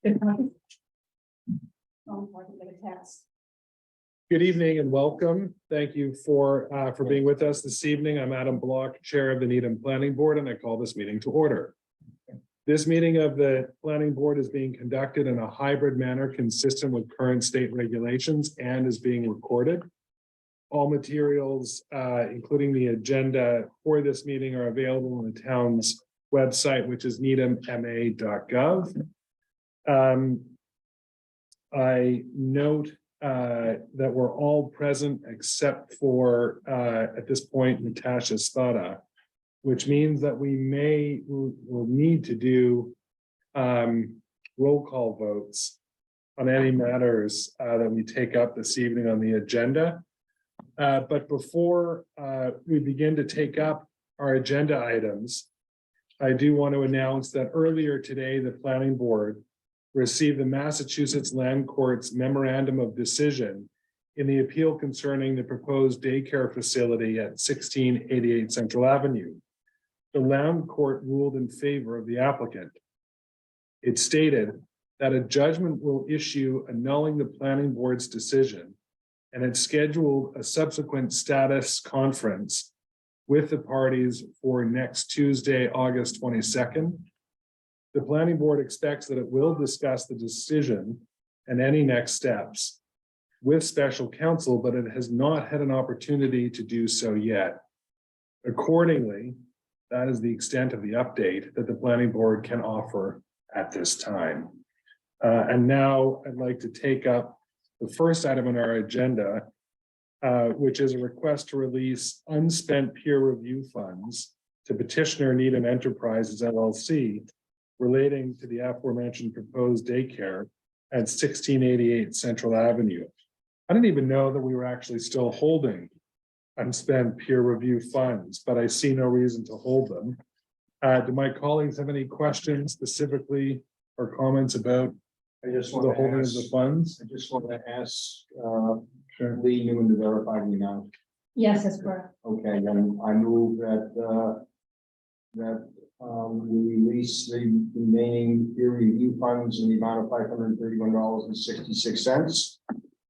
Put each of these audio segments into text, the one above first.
Good evening and welcome. Thank you for being with us this evening. I'm Adam Block, Chair of the Needham Planning Board, and I call this meeting to order. This meeting of the Planning Board is being conducted in a hybrid manner consistent with current state regulations and is being recorded. All materials, including the agenda for this meeting, are available on the town's website, which is needhamma.gov. I note that we're all present except for, at this point, Natasha Spada, which means that we'll need to do roll call votes on any matters that we take up this evening on the agenda. But before we begin to take up our agenda items, I do want to announce that earlier today, the Planning Board received the Massachusetts Land Court's memorandum of decision in the appeal concerning the proposed daycare facility at 1688 Central Avenue. The Land Court ruled in favor of the applicant. It stated that a judgment will issue annulling the Planning Board's decision, and it scheduled a subsequent status conference with the parties for next Tuesday, August 22nd. The Planning Board expects that it will discuss the decision and any next steps with special counsel, but it has not had an opportunity to do so yet. Accordingly, that is the extent of the update that the Planning Board can offer at this time. And now I'd like to take up the first item on our agenda, which is a request to release unspent peer review funds to petitioner Needham Enterprises LLC relating to the aforementioned proposed daycare at 1688 Central Avenue. I didn't even know that we were actually still holding unspent peer review funds, but I see no reason to hold them. Do my colleagues have any questions specifically or comments about the holding of the funds? I just want to ask Lee Newman to verify the amount. Yes, that's correct. Okay, then I move that we release the remaining peer review funds in the amount of $531.66.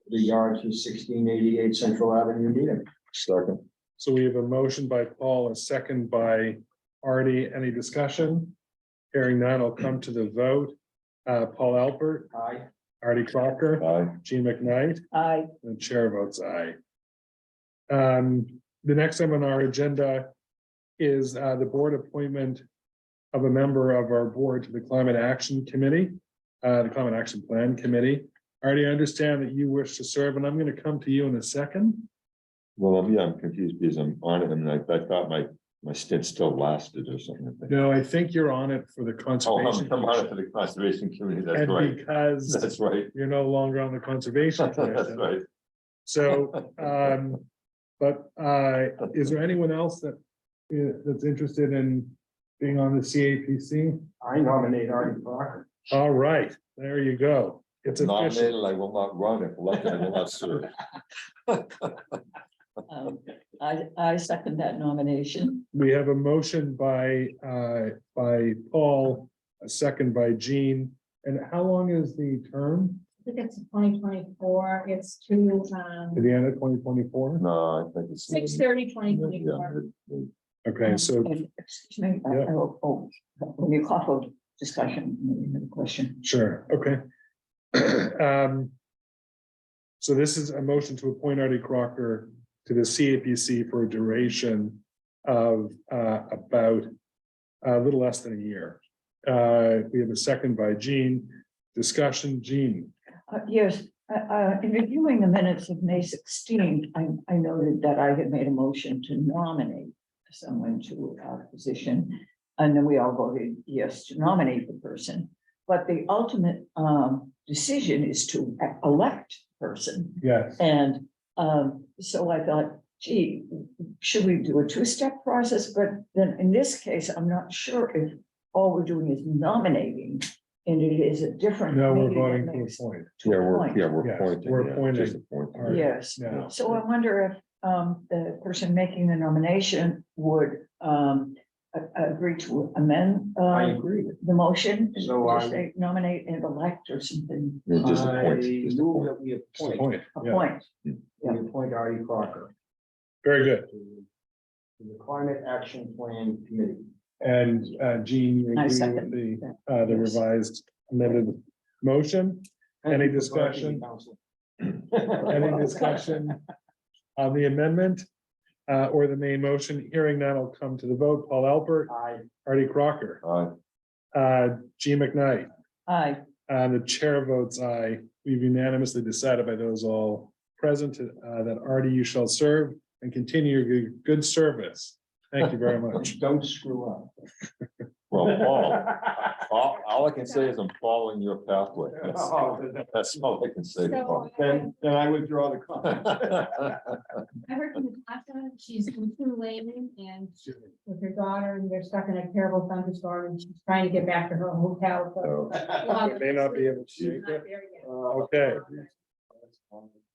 The yard to 1688 Central Avenue, Needham. Second. So we have a motion by Paul, a second by Artie. Any discussion? Hearing none, I'll come to the vote. Paul Alpert, Aye. Artie Crocker, Aye. Jean McKnight, Aye. and the chair votes aye. The next item on our agenda is the board appointment of a member of our board to the Climate Action Committee, the Climate Action Plan Committee. Artie, I understand that you wish to serve, and I'm going to come to you in a second. Well, yeah, I'm confused because I'm on it and I thought my stint still lasted or something. I think. No, I think you're on it for the Oh, conservation. I'm on it for the conservation committee. That's And right. because That's right. you're no longer on the conservation That's commission. right. So, but is there anyone else that's interested in being on the CAPC? I nominate Artie Crocker. All right, there you go. It's official. Nominated, I will not run. If elected, I will not serve. I second that nomination. We have a motion by Paul, a second by Jean. And how long is the term? I think it's 2024. It's to To the end of 2024? No, I think it's 6/30/2024. Okay, so Excuse me. Yeah. When you call for discussion, maybe another question. sure, okay. So this is a motion to appoint Artie Crocker to the CAPC for a duration of about a little less than a year. We have a second by Jean. Discussion, Jean. Yes, in reviewing the minutes of May 16th, I noted that I had made a motion to nominate someone to a position, and then we all voted yes to nominate the person. But the ultimate decision is to elect the person. Yes. And so I thought, gee, should we do a two-step process? But then in this case, I'm not sure if all we're doing is nominating, and it is a different. No, we're meeting that voting makes- to appoint. Yeah, we're Point. Yes, appointing. we're yeah, appointing. just appointing. Artie. Yes, Yeah. so I wonder if the person making the nomination would agree to amend I agree. the motion? So I- Just say nominate and elect or something, Yeah, just a point, I just a move point. that we Just a appoint, point. Yeah. appoint. we appoint Artie Crocker Very good. to the Climate Action Plan Committee. And Jean, you I agree second with the that. the Yes. revised amended motion? Thank Any you for discussion? correcting me, Council. Any discussion on the amendment or the main motion? Hearing none, I'll come to the vote. Paul Alpert, Aye. Artie Crocker, Jean McKnight, Aye, the chair votes aye. We've unanimously decided by those all present that Artie, you shall serve and continue your good service. Thank you very much. Don't screw up. Well, Paul, all I can say is I'm following your pathway. That's all I can say. to Paul. Then I withdraw the comment. I heard from Natasha, she's in through Lehman and with her daughter, and they're stuck in a terrible thunderstorm, and she's trying to get back to her hotel. So, You may not be able to She's make not it. there yet. Okay.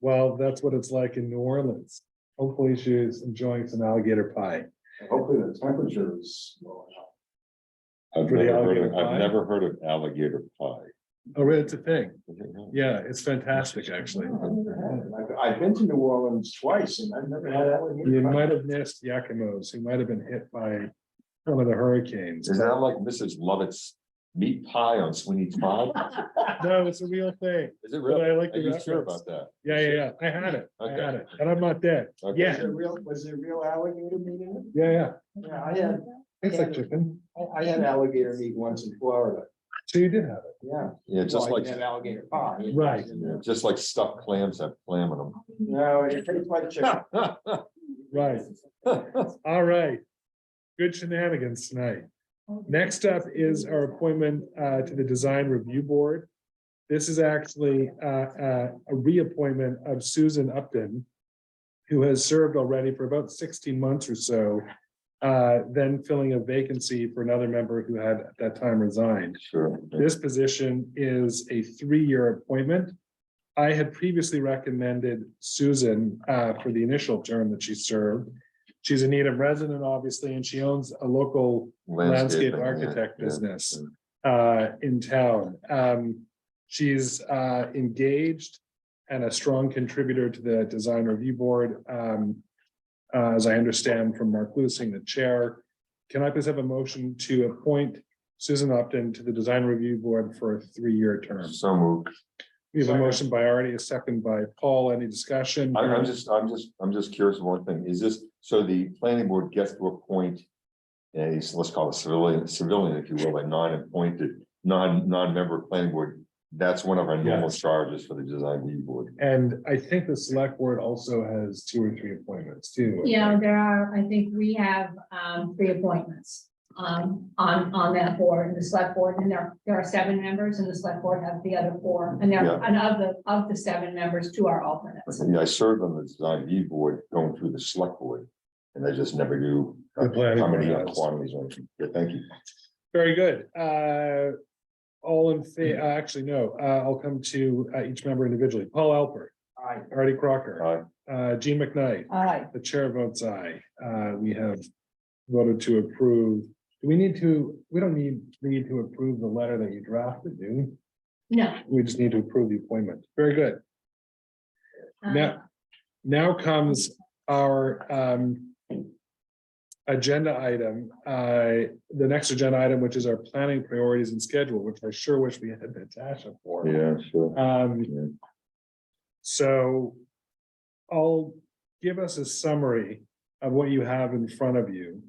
Well, that's what it's like in New Orleans. Hopefully she's enjoying some alligator pie. Hopefully the temperature is low enough. I've For the never heard alligator of, I've pie? never heard of alligator pie. Oh, really? It's a thing. Yeah, it's fantastic, actually. I've been to New Orleans twice and I've never had alligator. You pie. might have missed Yakimos, who might have been hit by one of the hurricanes. Is that like Mrs. Lovett's meat pie on Sweeney Todd? No, it's a real thing. Is it But really? I like Are the you sure reference. about that? Yeah. I had it. I Okay. had it. And I'm not dead. Okay. Yeah, Was there real alligator meat in it? yeah. Yeah, I had, It's like chicken. I had alligator meat once in Florida. So you did have it. Yeah. Yeah, just Well, I like, had alligator pie. Right. yeah, just like stuffed clams have clam in No, it tastes like chicken. them. Right. All right. Good shenanigans tonight. Next up is our appointment to the Design Review Board. This is actually a reappointment of Susan Upton, who has served already for about 16 months or so, then filling a vacancy for another member who had at that time resigned. Sure. This position is a 3-year appointment. I had previously recommended Susan for the initial term that she served. She's a Needham resident, obviously, and she owns a local landscape Landscaping, yeah, architect yeah, business yeah. in town. She's engaged and a strong contributor to the Design Review Board. As I understand from Mark Lusing, the chair. Can I please have a motion to appoint Susan Upton to the Design Review Board for a 3-year term? So moved. We have a Second. motion by Artie, a second by Paul. Any discussion? I'm just curious of one thing. Is this, so the planning board gets to appoint a, let's call it civilian, if you will, a non-appointed, non-member planning board. That's one of our normal Yes. charges for the design review board. And I think the select board also has 2 or 3 appointments too. Yeah, there are, I think we have 3 appointments on that board, the select board, and there are 7 members, and the select board have the other 4. And there, Yeah. and of the 7 members, 2 are alternates. I served on the design review board going through the select board. And they just never do The planning how many board has. quantities or anything. Yeah, thank you. Very good. All in favor, actually, no, I'll come to each member individually. Paul Alpert, Aye. Artie Crocker, Aye. Jean McKnight, aye, the chair votes aye. We have voted to approve. Do we need to, we don't need to approve the letter that you drafted, do No. we? We just need to approve the appointment. Very good. Now comes our agenda item, the next agenda item, which is our planning priorities and schedule, which I sure wish we had Natasha for. Yeah, sure. Yeah. So I'll give us a summary of what you have in front of you.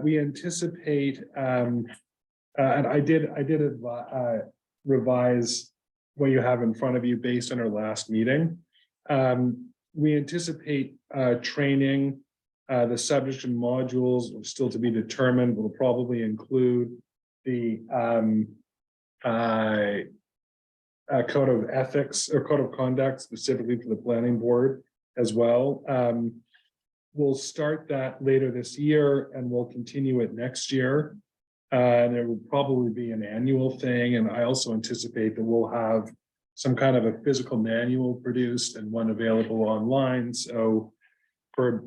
We anticipate, and I did revise what you have in front of you based on our last meeting. We anticipate training, the subject and modules are still to be determined, will probably include the code of ethics or code of conduct specifically for the planning board as well. We'll start that later this year and we'll continue it next year. There will probably be an annual thing, and I also anticipate that we'll have some kind of a physical manual produced and one available online. So for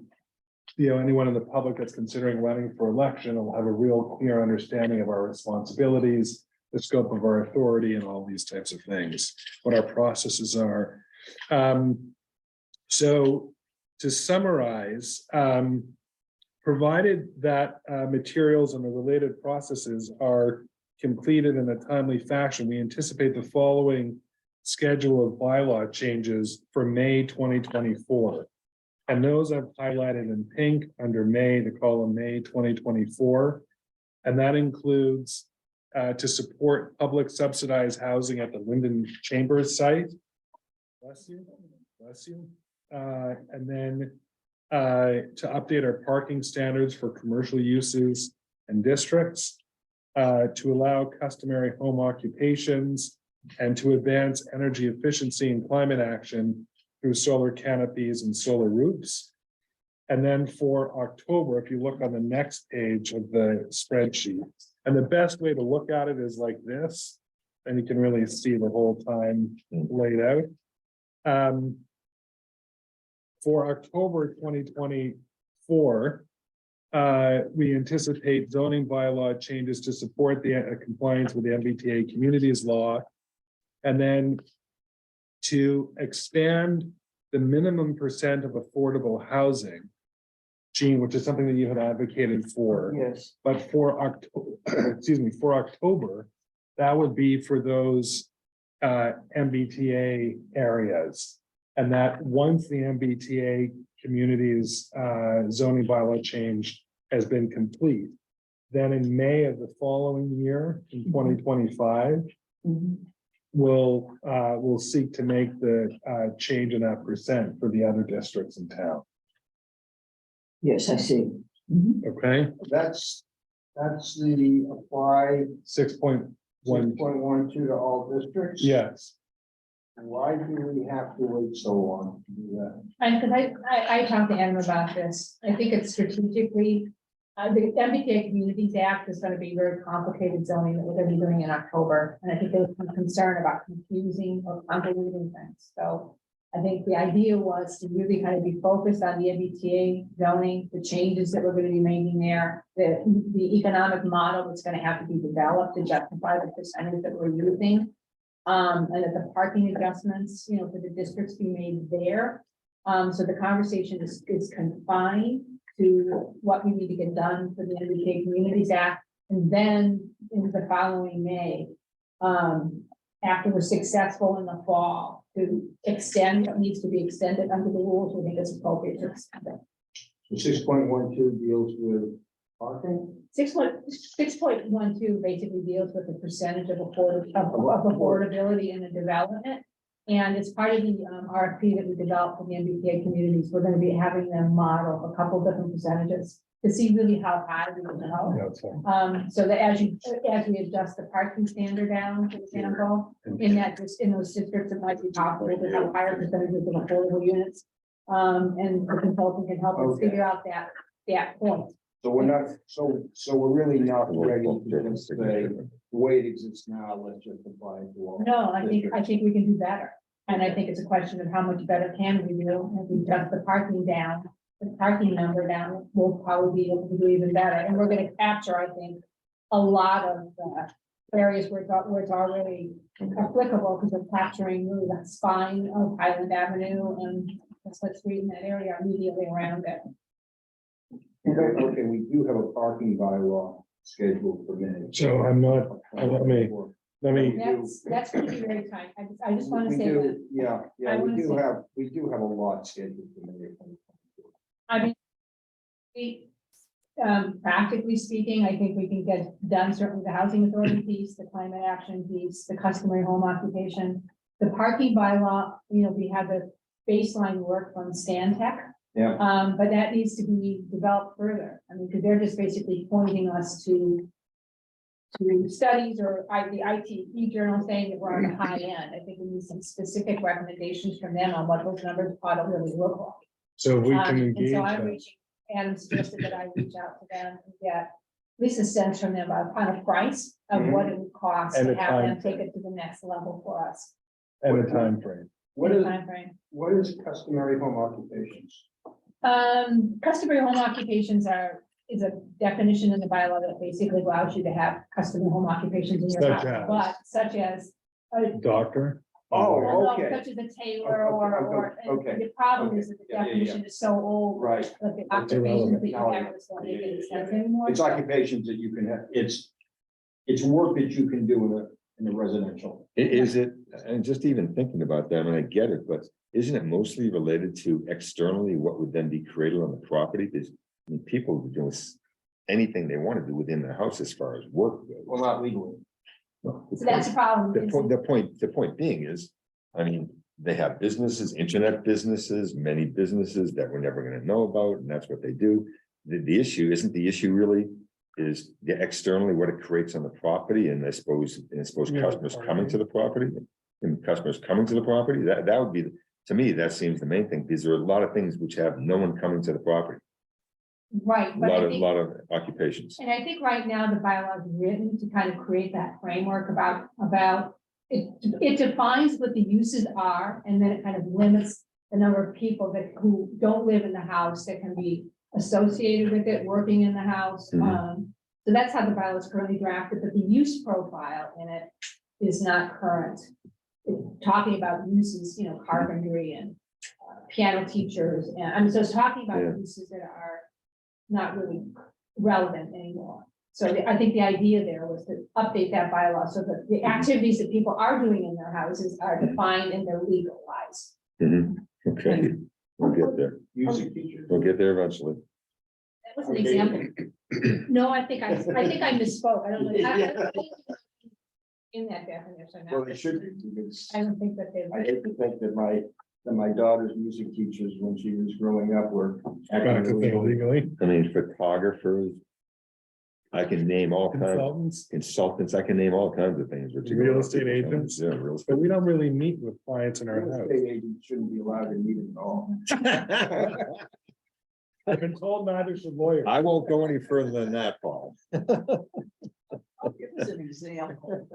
anyone in the public that's considering running for election will have a real clear understanding of our responsibilities, the scope of our authority and all these types of things, what our processes are. So to summarize, provided that materials and the related processes are completed in a timely fashion, we anticipate the following schedule of bylaw changes for May 2024. And those I've highlighted in pink under May, the column May 2024. And that includes to support public subsidized housing at the Linden Chambers site. Bless you, bless you. And then to update our parking standards for commercial uses and districts, to allow customary home occupations, and to advance energy efficiency and climate action through solar canopies and solar roofs. And then for October, if you look on the next page of the spreadsheet, and the best way to look at it is like this, and you can really see the whole time laid out. For October 2024, we anticipate zoning bylaw changes to support the compliance with the MBTA communities law. And then to expand the minimum percent of affordable housing, Gene, which is something that you had advocated for. Yes. But for October, excuse me, for October, that would be for those MBTA areas. And that once the MBTA communities zoning bylaw change has been complete, then in May of the following year, in 2025, we'll seek to make the change in that percent for the other districts in town. Yes, I see. Okay, That's the apply 6.1, 1.12 to all districts. yes. Why do we have to wait so long to do that? Because I talked to Adam about this. I think it's strategically, the MBTA Communities Act is gonna be very complicated zoning that we're gonna be doing in October. And I think there's some concern about confusing or convoluting things. So I think the idea was to really kind of be focused on the MBTA zoning, the changes that we're gonna be making there, the economic model that's gonna have to be developed to justify the percentage that we're using. And that the parking adjustments, for the districts be made there. So the conversation is confined to what we need to get done for the MBTA Communities Act. And then in the following May, after we're successful in the fall, to extend what needs to be extended under the rules, we think it's appropriate to extend it. 6.12 deals with parking. 6.12 basically deals with the percentage of affordability in the development. And as part of the RFP that we developed for the MBTA communities, we're gonna be having them model a couple different percentages to see really how high we can go. That's fine. So that as we adjust the parking standard down, for example, in those districts, it might be possible to have higher percentages of affordable units. And the consultant can help us figure out that point. So we're not, so we're really not ready to just say, the way it exists now, let's just apply it to all. No, I think we can do better. And I think it's a question of how much better can we do. If we adjust the parking down, the parking number down, we'll probably be able to do even better. And we're gonna capture, I think, a lot of areas where it's already applicable, because we're capturing really that spine of Highland Avenue and Westwood Street in that area immediately around it. Okay, we do have a parking bylaw scheduled for May. So I'm not, let me, That's gonna be very tight. I just wanna We say do, that. yeah, I we wanna say- do have a lot scheduled for May. I mean, practically speaking, I think we can get done certainly the housing authority piece, the climate action piece, the customary home occupation. The parking bylaw, we have the baseline work from Stantec. Yeah. But that needs to be developed further. I mean, because they're just basically pointing us to studies or the ITE journal saying that we're on the high end. I think we need some specific recommendations from them on what those numbers ought to really look like. so we can And engage so I'm them. reaching, Adam suggested that I reach out to them and get at least a sense from them about kind of price of what it would cost And to a have them time take it to the next level for us. And a time frame. What in is, a timeframe. what is customary home occupations? Customary home occupations is a definition in the bylaw that basically allows you to have customary home occupations in your Such house, as? but such as. Doctor. Oh, Well, no, okay. such as a tailor Okay. and the problem is that the Yeah, yeah, yeah. definition is so old. Right. That the It's occupations that you irrelevant. have just don't make any Yeah, sense anymore. It's occupations that you can have, it's work that you can do in a residential. Is it, and just even thinking about that, and I get it, but isn't it mostly related to externally what would then be created on the property? Because I mean, people are doing anything they want to do within their house as far as work goes. Well, not legally. No, So that's the problem. The is- point being is, I mean, they have businesses, internet businesses, many businesses that we're never gonna know about, and that's what they do. The issue, isn't the issue really, is the externally what it creates on the property, and I suppose Yeah, customers coming to the property. And customers coming to the property, that would be, to me, that seems the main thing, because there are a lot of things which have no one coming to the property, Right, a but I lot think. of occupations. And I think right now the bylaw is written to kind of create that framework about it defines what the uses are, and then it kind of limits the number of people who don't live in the house that can be associated with it, working in the house. Mhm. So that's how the bylaw is currently drafted, but the use profile in it is not current. Talking about uses, carpentry and piano teachers, and I mean, so it's talking Yeah. about uses that are not really relevant anymore. So I think the idea there was to update that bylaw so that the activities that people are doing in their houses are defined and they're legalized. Mhm. Okay, we'll get there, Music teachers. we'll get there eventually. That was an Okay. example. No, I think I misspoke. I don't know. Yeah. In that definition. Well, they should be, because I don't think that they. I hate to think that my daughter's music teachers, when she was growing up, were. Practicing legally. I mean, photographers. I can name all kinds, Consultants, consultants, I can name all kinds of things. but you Real go- estate agents. Yeah, real estate. but we don't really meet with clients in our Real house. estate agents shouldn't be allowed to meet at all. I've been told neither should lawyers. I won't go any further than that, Paul. I'll give us an example.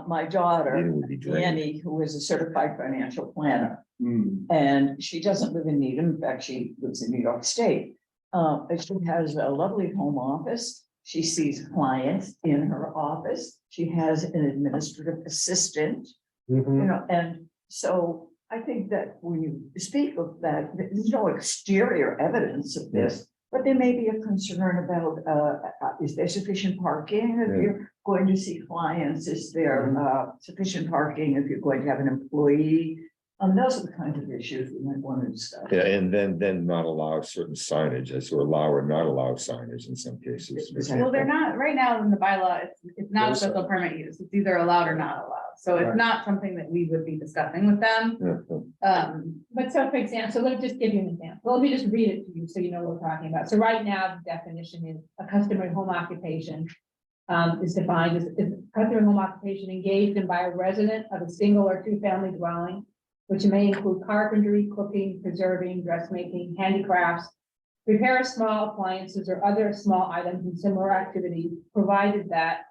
My daughter, Neither would be draining. Annie, who is a certified financial planner, Hmm. and she doesn't live in Needham. In fact, she lives in New York State. And she has a lovely home office. She sees clients in her office. She has an administrative assistant, Mhm. and so I think that when you speak of that, there's no exterior evidence of this. But there may be a concern about, is there sufficient parking if Yeah. you're going to see clients? Is there sufficient parking if you're going to have an employee? Those are the kinds of issues we might want to discuss. Yeah, and then not allow certain signage, as or allow or not allow signage in some cases. Exactly. Well, they're not, right now in the bylaw, it's not a Those special permit use, it's either allowed or not allowed, so Right. it's not something that we would be discussing with them. Yeah, But so for example, so let me just give you an example. Well, let me just read it to you so you know what we're talking about. So right now, the definition is a customary home occupation. Is defined as a customary home occupation engaged in by a resident of a single or two-family dwelling, which may include carpentry, cooking, preserving, dressmaking, handicrafts, repair of small appliances or other small items and similar activities, provided that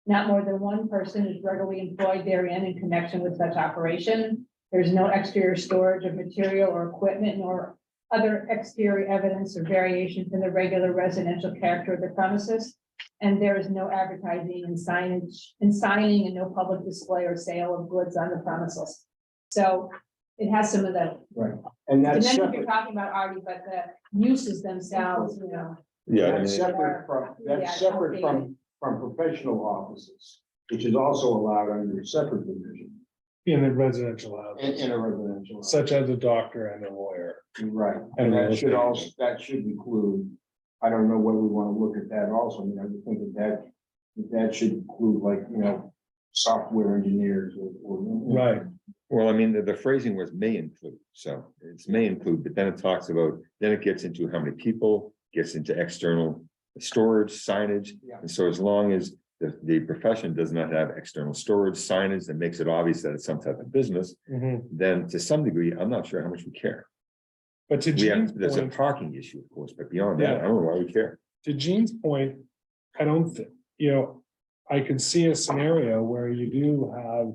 not more than one person is regularly employed therein in connection with such operation. There's no exterior storage of material or equipment nor other exterior evidence or variation from the regular residential character of the premises. And there is no advertising and signage and signing and no public display or sale of goods on the premises. So it has some of the, Right, and and that's then you're separate, talking about Artie, but the uses themselves, yeah, I that's mean, separate from professional offices, which is also allowed under a separate division In a residential house, in a residential. house. such as a doctor and a lawyer. Right, And and real that should estate. also, that should include, I don't know whether we want to look at that also, I mean, I would think that should include like, software engineers or. Right. well, I mean, the phrasing was may include, so it's may include, but then it talks about, then it gets into how many people, gets into external storage, signage. Yeah. And so as long as the profession does not have external storage, signage that makes it obvious that it's some type of business, Mhm. then to some degree, I'm not sure how much we care. But to We have, Gene's there's a point, parking issue, of course, but beyond that, I don't know why we care. I don't think, I could see a scenario where you do have,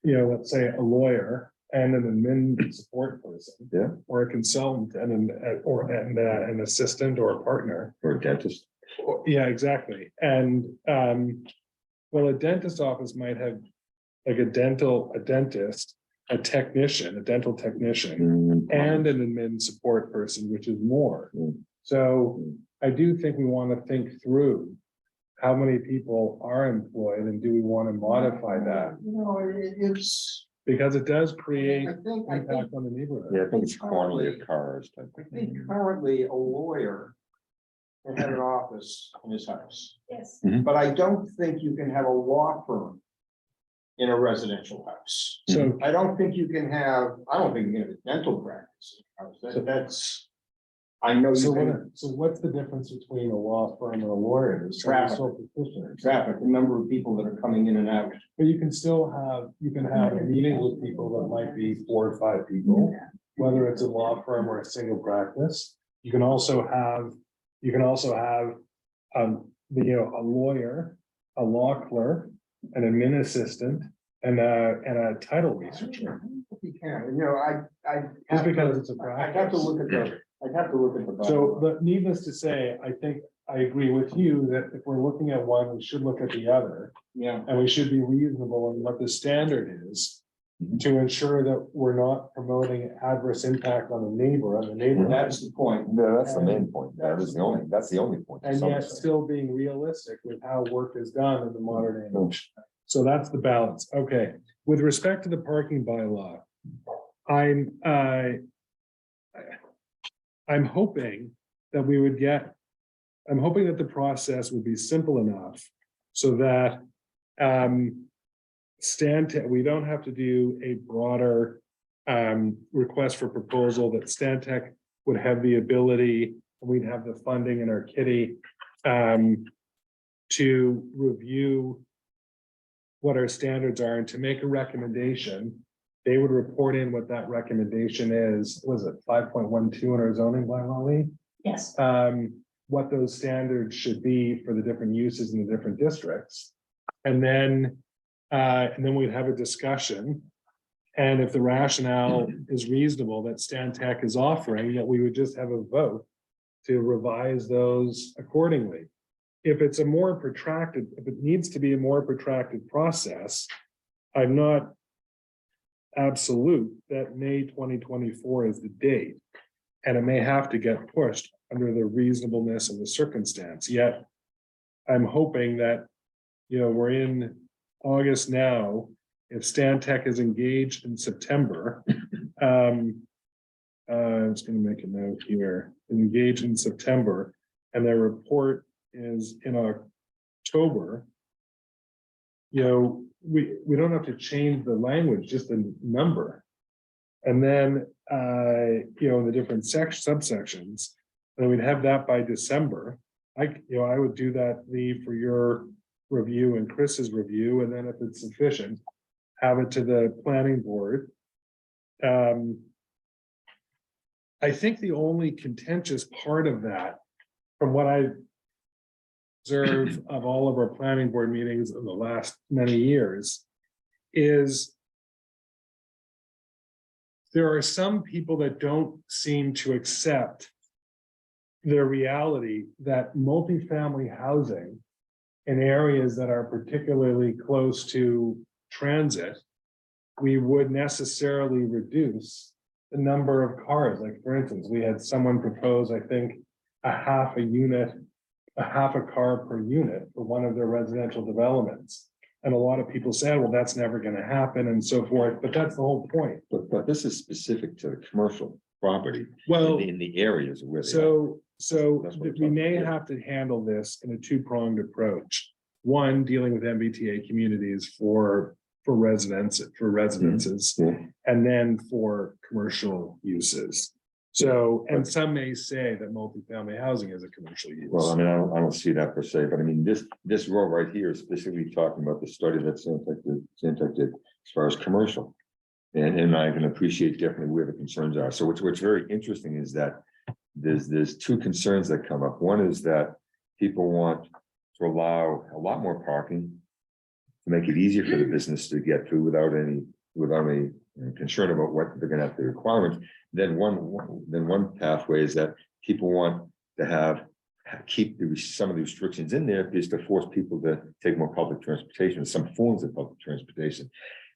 let's say a lawyer and an admin support person. Yeah. Or a consultant and an assistant or a partner. or a dentist. Yeah, exactly. And, well, a dentist office might have like a dentist, a technician, a dental technician, and an admin support person, which is more. Mm. So I do think we want to think through how many people are employed and do we want to modify that? You know, it's, Because it does I create think, impact on the neighborhood. Yeah, I think it's quantity of cars type I of think thing. currently a lawyer can have an office in his house, Yes. but I don't think you can have a law firm in a residential house. So I don't think you can have, I don't think you can have a dental practice. in a house. That's, I know So you can, what, so what's the difference between a law firm and a lawyer? There's Traffic. sole petitioners. traffic, the number of people that are coming in and out. But you can still have, you can have a meeting with people that might be 4 or 5 people, whether it's a law firm or a single practice. You can also have, a lawyer, a law clerk, an admin assistant, and a title researcher. You can, you know, I. Just because it's a I'd have to practice. look at the, I'd have to look at the. So, bylaw. but needless to say, I think I agree with you that if we're looking at one, we should look at the other. Yeah, And we should be reasonable in what the standard is to ensure that we're not promoting adverse impact on the neighborhood. that's the point. No, that's the main point. That's the only point. to And some yet extent. still being realistic with how work is done in the modern age. So that's the balance. Okay, with respect to the parking bylaw, I'm hoping that we would get, I'm hoping that the process would be simple enough so that we don't have to do a broader request for proposal, that Stantec would have the ability, and we'd have the funding in our kitty to review what our standards are and to make a recommendation. They would report in what that recommendation is. Was it 5.12 in our zoning bylaw, Lee? Yes. What those standards should be for the different uses in the different districts. And then we'd have a discussion. And if the rationale is reasonable that Stantec is offering, that we would just have a vote to revise those accordingly. If it's a more protracted, if it needs to be a more protracted process, I'm not absolute that May 2024 is the date. And it may have to get pushed under the reasonableness of the circumstance, yet I'm hoping that, we're in August now. If Stantec is engaged in September, I was gonna make a note here, engaged in September, and their report is in October. We don't have to change the language, just the number. And then, the different subsections, and we'd have that by December. I would do that, Lee, for your review and Chris's review, and then if it's sufficient, have it to the planning board. I think the only contentious part of that, from what I observe of all of our planning board meetings in the last many years, is there are some people that don't seem to accept the reality that multifamily housing in areas that are particularly close to transit, we would necessarily reduce the number of cars. Like, for instance, we had someone propose, I think, a half a car per unit for one of their residential developments. And a lot of people said, well, that's never going to happen and so forth, but that's the whole point. But this is specific to the commercial property Well, in the areas where they are. so That's what I'm we may talking about. have to handle this in a two-pronged approach. One, dealing with MBTA communities for residences, Yeah. and then for commercial uses. So, and some may say that multifamily housing is a commercial use. Well, I mean, I don't see that per se, but I mean, this row right here is specifically talking about the study that Stantec did as far as commercial. And I can appreciate definitely where the concerns are. So what's very interesting is that there's two concerns that come up. One is that people want to allow a lot more parking to make it easier for the business to get through without any and concerned about what they're gonna have the requirements, then one pathway is that people want to keep some of the restrictions in there is to force people to take more public transportation, some forms of public transportation.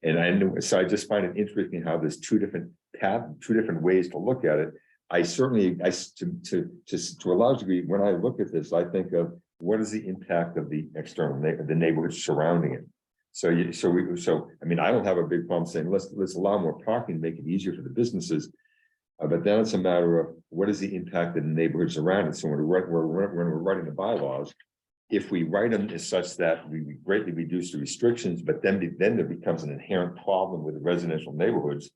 And so I just find it interesting how there's two different ways to look at it. I certainly, to a large degree, when I look at this, I think of what is the impact of the external the neighborhood surrounding it. So I mean, I don't have a big problem saying let's allow more parking, make it easier for the businesses. But then it's a matter of what is the impact of the neighborhoods around it. So when we're writing the bylaws, if we write them as such that we greatly reduce the restrictions, but then there becomes an inherent problem with the residential neighborhoods.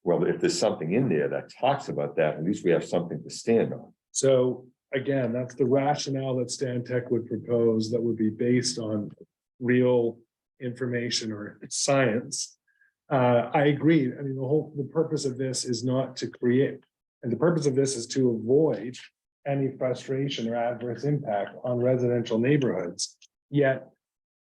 Well, if there's something in there that talks about that, at least we have something to stand on. So again, that's the rationale that Stan Tech would propose that would be based on real information or science. I agree. I mean, the purpose of this is not to create, and the purpose of this is to avoid any frustration or adverse impact on residential neighborhoods. Yet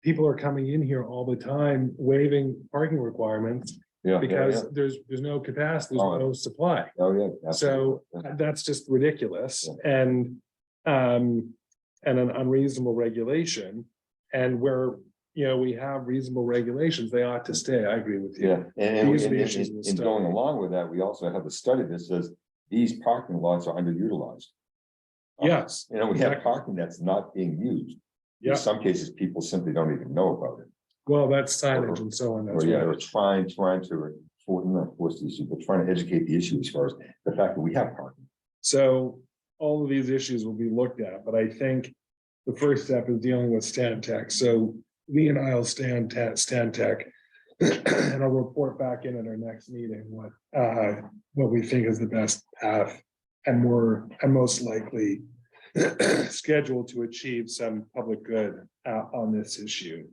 people are coming in here all the time waiving parking requirements because there's no capacity, there's no supply. Oh, yeah. So that's just ridiculous and an unreasonable regulation. And where, we have reasonable regulations, they ought to stay. I agree with you. Yeah, and These are the issues with in stuff. going along with that, we also have a study that says these parking lots are underutilized. Yes. We have Exactly. parking that's not being used. Yeah. In some cases, people simply don't even know about it. Well, that's signage and so on. That's right. Or trying to not force the issue, but trying to educate the issue as far as the fact that we have parking. So all of these issues will be looked at, but I think the first step is dealing with Stan Tech. So Lee and I'll Stan Tech and I'll report back in at our next meeting what we think is the best path and most likely schedule to achieve some public good on this issue.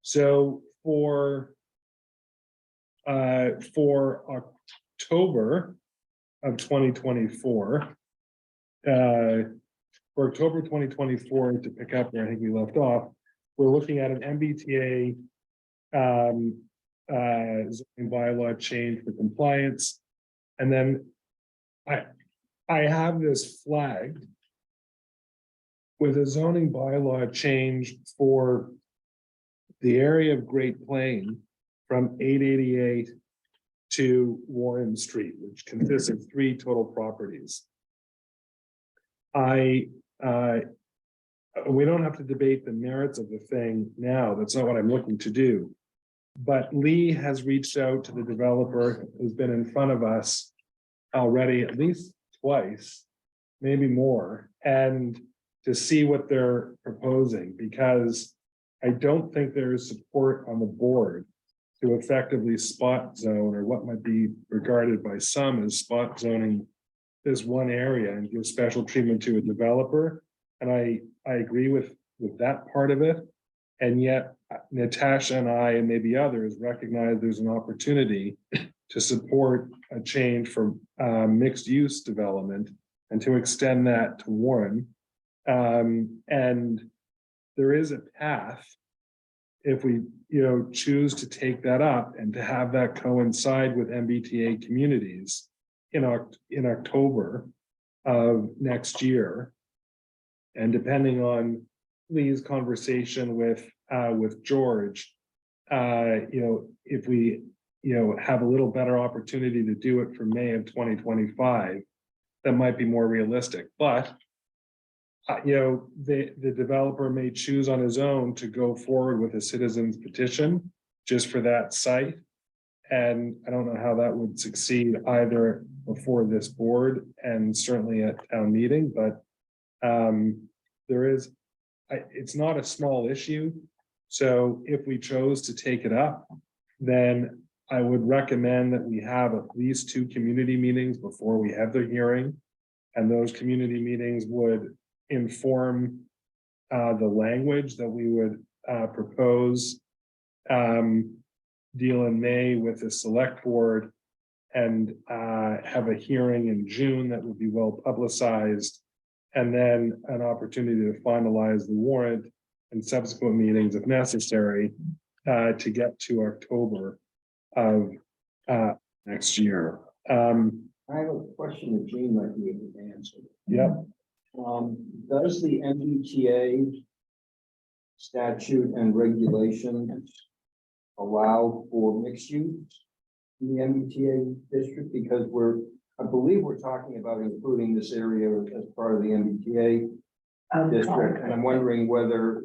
So for October of 2024, for October 2024, to pick up where I think we left off, we're looking at an MBTA zoning bylaw change for compliance. And then I have this flagged with a zoning bylaw change for the area of Great Plain from 888 to Warren Street, which consists of 3 total properties. We don't have to debate the merits of the thing now. That's not what I'm looking to do. But Lee has reached out to the developer who's been in front of us already at least twice, maybe more, and to see what they're proposing, because I don't think there is support on the board to effectively spot zone, or what might be regarded by some as spot zoning this one area and give special treatment to a developer. And I agree with that part of it. And yet Natasha and I, and maybe others, recognize there's an opportunity to support a change for mixed use development and to extend that to Warren. And there is a path if we, choose to take that up and to have that coincide with MBTA communities in October of next year. And depending on Lee's conversation with George, if we, have a little better opportunity to do it for May of 2025, that might be more realistic. But the developer may choose on his own to go forward with a citizen's petition just for that site. And I don't know how that would succeed either before this board and certainly at town meeting, but it's not a small issue. So if we chose to take it up, then I would recommend that we have at least 2 community meetings before we have the hearing. And those community meetings would inform the language that we would propose, deal in May with the select board, and have a hearing in June that would be well publicized, and then an opportunity to finalize the warrant and subsequent meetings if necessary to get to October of next year. I have a question that Gene might be able to answer. Yep, Does the MBTA statute and regulations allow for mixed use in the MBTA district? Because I believe we're talking about including this area as part of the MBTA district. And I'm wondering whether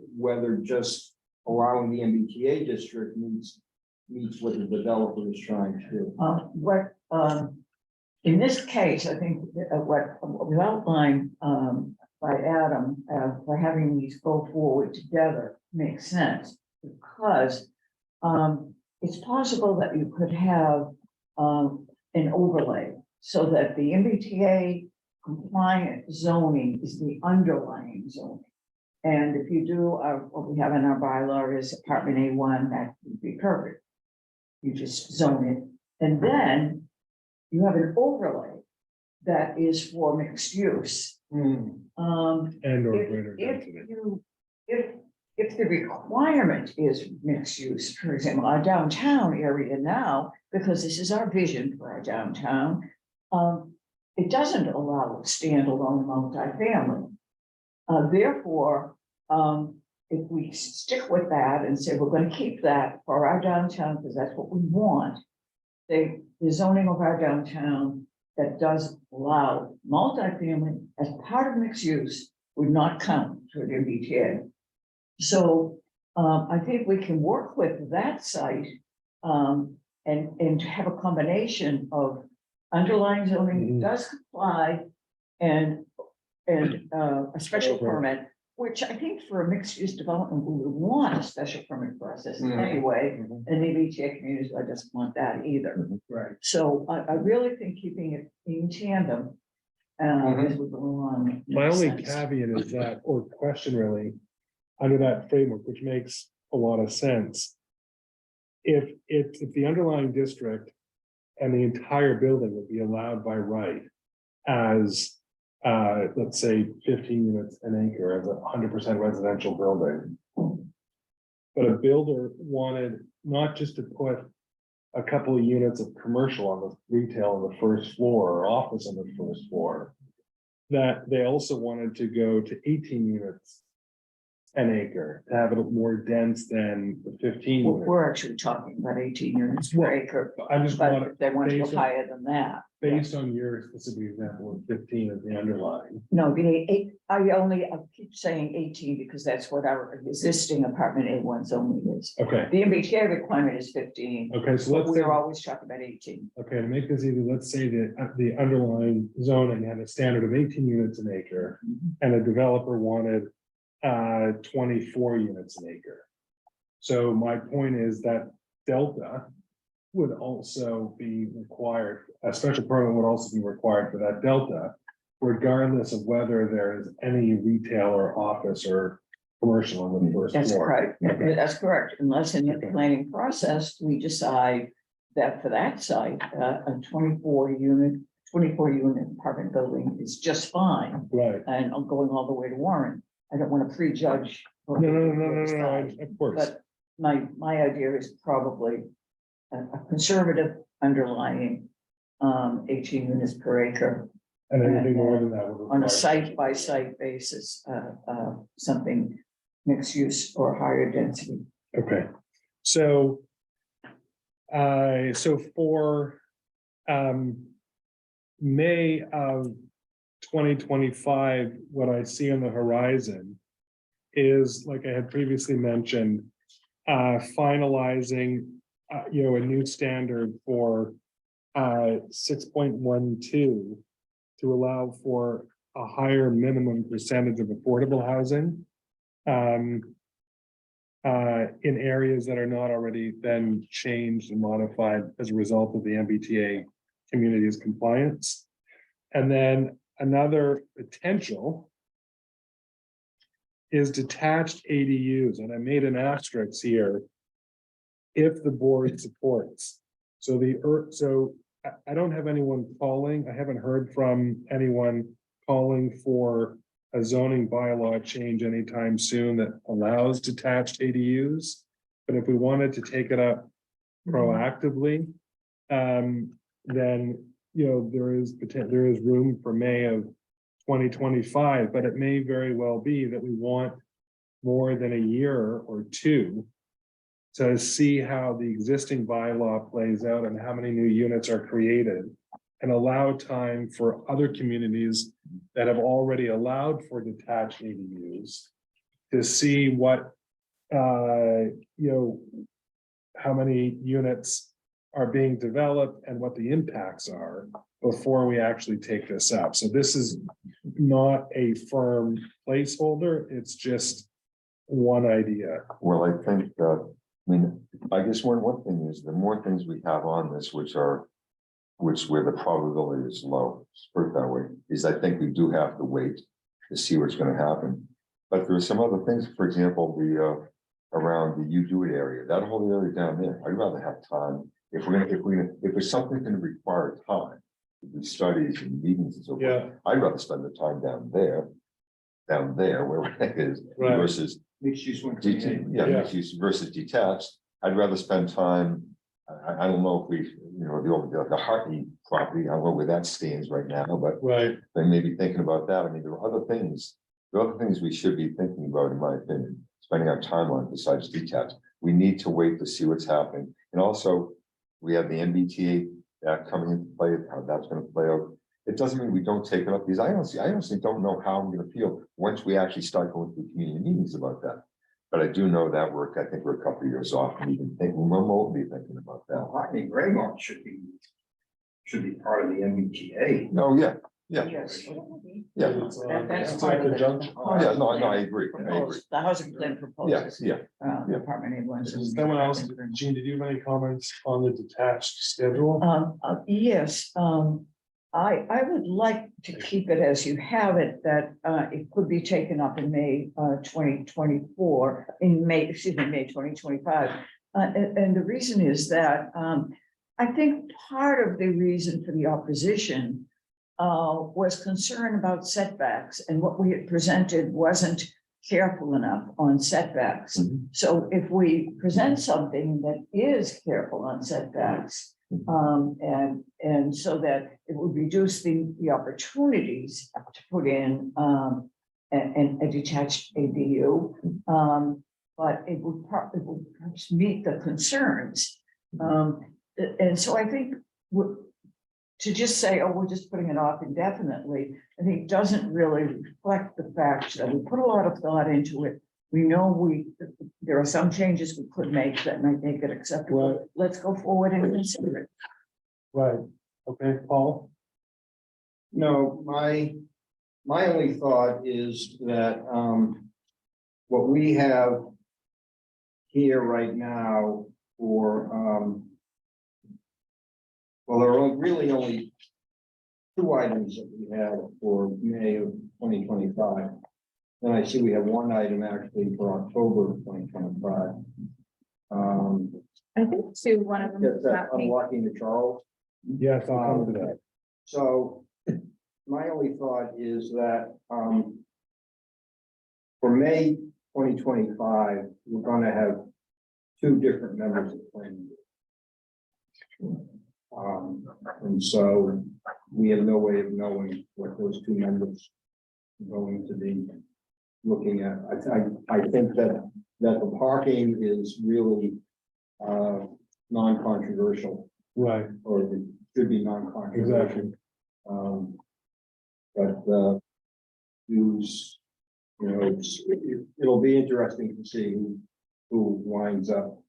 just allowing the MBTA district meets what the developer is trying to do. In this case, I think what was outlined, by Adam, for having these go forward together makes sense. Because, it's possible that you could have, an overlay so that the MBTA compliant zoning is the underlying zoning. And if you do, what we have in our bylaw is apartment A1, that would be perfect. You just zone it, and then you have an overlay that is for mixed use. and or If greater density. if the requirement is mixed use, for example, our downtown area now, because this is our vision for our downtown. It doesn't allow standalone multifamily. Therefore, if we stick with that and say we're going to keep that for our downtown, because that's what we want. The zoning of our downtown that does allow multifamily as part of mixed use would not count for the MBTA. So I think we can work with that site and have a combination of underlying zoning that does comply and a special Okay. permit, which I think for a mixed-use development, we would want a special permit process Mhm. anyway. And the MBTA communities, I just want that either. Right. So I really think keeping it in tandem as we go along. My makes only sense. caveat is that, or question really, under that framework, which makes a lot of sense. If the underlying district and the entire building would be allowed by right as, let's say 15 units an acre as a 100% residential building. But a builder wanted not just to put a couple of units of commercial on the retail on the first floor or office on the first floor. That they also wanted to go to 18 units an acre, to have it more dense than the 15 units. We're actually talking about 18 units per Well, acre, I just want, but they want to go based on- higher than that. based on your specific example of 15 as the underlying. No, I keep saying 18 because that's what our existing apartment A1 zoning is. Okay, The MBTA requirement is 15. okay, so But let's say, we're always talking about 18. okay, to make this easy, let's say that the underlying zoning had a standard of 18 units an acre. And a developer wanted 24 units an acre. So my point is that delta would also be required, a special permit would also be required for that delta, regardless of whether there is any retail or office or commercial on the first That's floor. correct. Okay. That's correct. Unless in the Okay. planning process, we decide that for that site, a 24 unit apartment building is just fine. Right, And I'm going all the way to Warren. I don't want to prejudge. of course, But my idea is probably a conservative underlying 18 units per acre and anything more than that. would on require- a site by site basis, something mixed use or higher density. Okay, so. So for May of 2025, what I see on the horizon is, like I had previously mentioned, finalizing, a new standard for 6.12 to allow for a higher minimum percentage of affordable housing in areas that are not already then changed and modified as a result of the MBTA community's compliance. And then another potential is detached ADUs, and I made an asterisk here. If the board supports, so I don't have anyone calling, I haven't heard from anyone calling for a zoning bylaw change anytime soon that allows detached ADUs. But if we wanted to take it up proactively, then, there is room for May of 2025, but it may very well be that we want more than a year or two to see how the existing bylaw plays out and how many new units are created, and allow time for other communities that have already allowed for detached ADUs to see what, how many units are being developed and what the impacts are before we actually take this up. So this is not a firm placeholder, it's just one idea. Well, I think, I guess one thing is, the more things we have on this, where the probability is low, put it that way, is I think we do have to wait to see what's gonna happen. But there are some other things, for example, around the U-Do-It area, that whole area down there, I'd rather have time. If it's something gonna require time, to do studies and meetings and so forth, Yeah. I'd rather spend the time down there, where it is, Right. versus Mixed use. Yeah. mixed use versus detached. I'd rather spend time, I don't know if the Hartney property, I don't know where that stands right now, but Right. then maybe thinking about that. I mean, there are other things we should be thinking about, in my opinion, spending our time on besides detached. We need to wait to see what's happening. And also, we have the MBTA Act coming into play, how that's gonna play out. It doesn't mean we don't take it up, because I honestly don't know how I'm gonna feel once we actually start going through community meetings about that. But I do know that I think we're a couple of years off, and even remotely thinking about that. Hackney Greymont should be part of the MBTA. No, yeah, Yes. yeah. That's It's part like of a junction. Yeah, no, I agree. The housing plan Yeah, proposes, yeah. yeah. Department of Inland. Does someone else, Gene, did you have any comments on the detached schedule? Yes, I would like to keep it as you have it, that it could be taken up in May 2024, May 2025. And the reason is that I think part of the reason for the opposition was concern about setbacks, and what we had presented wasn't careful enough on setbacks. Mhm. So if we present something that is careful on setbacks, and so that it would reduce the opportunities to put in a detached ADU, but it would perhaps meet the concerns. And so I think to just say, oh, we're just putting it off indefinitely, I think doesn't really reflect the fact that we put a lot of thought into it. We know there are some changes we could make that might make it acceptable. Right. Let's go forward and consider it. Right, okay, Paul? No, my only thought is that, what we have here right now for, well, there are really only two items that we have for May of 2025. Then I see we have one item actually for October of 2025. I think too, one of them is That's about me. unlocking the Charles. Yes, I'll come to that. So my only thought is that, for May 2025, we're gonna have two different members of the planning board. And so we have no way of knowing what those two members are going to be looking at. I think that the parking is really non-controversial, Right, or it should be non-controversial. exactly. But use, it'll be interesting to see who winds up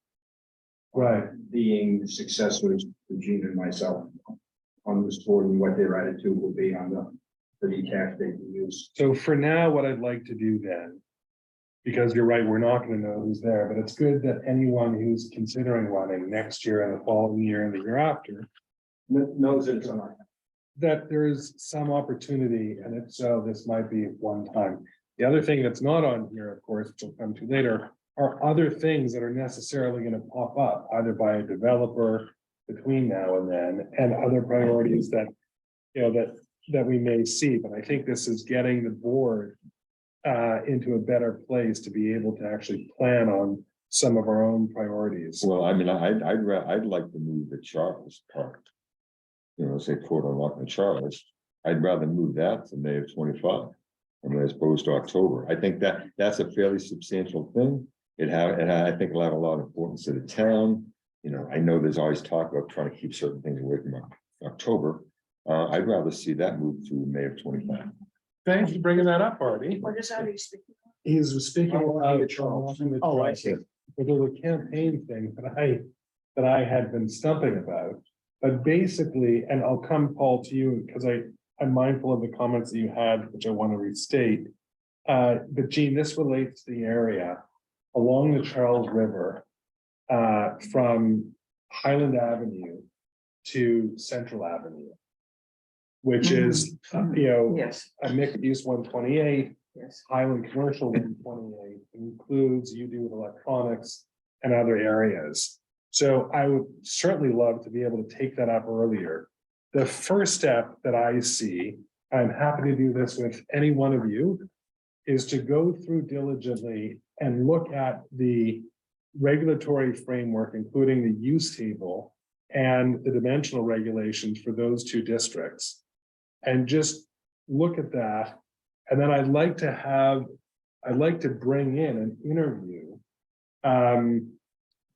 Right, being successors to Gene and myself on this board, and what their attitude will be on the detached ADUs. so for now, what I'd like to do then, because you're right, we're not gonna know who's there, but it's good that anyone who's considering running next year and the following year and the year after, Knows that it's on. that there is some opportunity, and if so, this might be one time. The other thing that's not on here, of course, which we'll come to later, are other things that are necessarily gonna pop up, either by a developer between now and then, and other priorities that, that we may see, but I think this is getting the board into a better place to be able to actually plan on some of our own priorities. Well, I mean, I'd like to move the Charles Park. You know, say Port Unlock and Charles, I'd rather move that to May of 25. I mean, as opposed to October. I think that's a fairly substantial thing. I think it'll have a lot of importance to the town. You know, I know there's always talk about trying to keep certain things away from October. I'd rather see that move to May of 25. Thanks for bringing that up, Artie. What is that he's speaking? He's speaking about. Oh, I see. But there was a campaign thing that I had been stumping about. But basically, and I'll come, Paul, to you, because I'm mindful of the comments that you had, which I want to restate. But Gene, this relates to the area along the Charles River, from Highland Avenue to Central Avenue, which is, Yes, a mixed use 128. yes. Highland Commercial 128 includes you do with electronics and other areas. So I would certainly love to be able to take that up earlier. The first step that I see, I'm happy to do this with any one of you, is to go through diligently and look at the regulatory framework, including the use table and the dimensional regulations for those two districts. And just look at that. And then I'd like to bring in and interview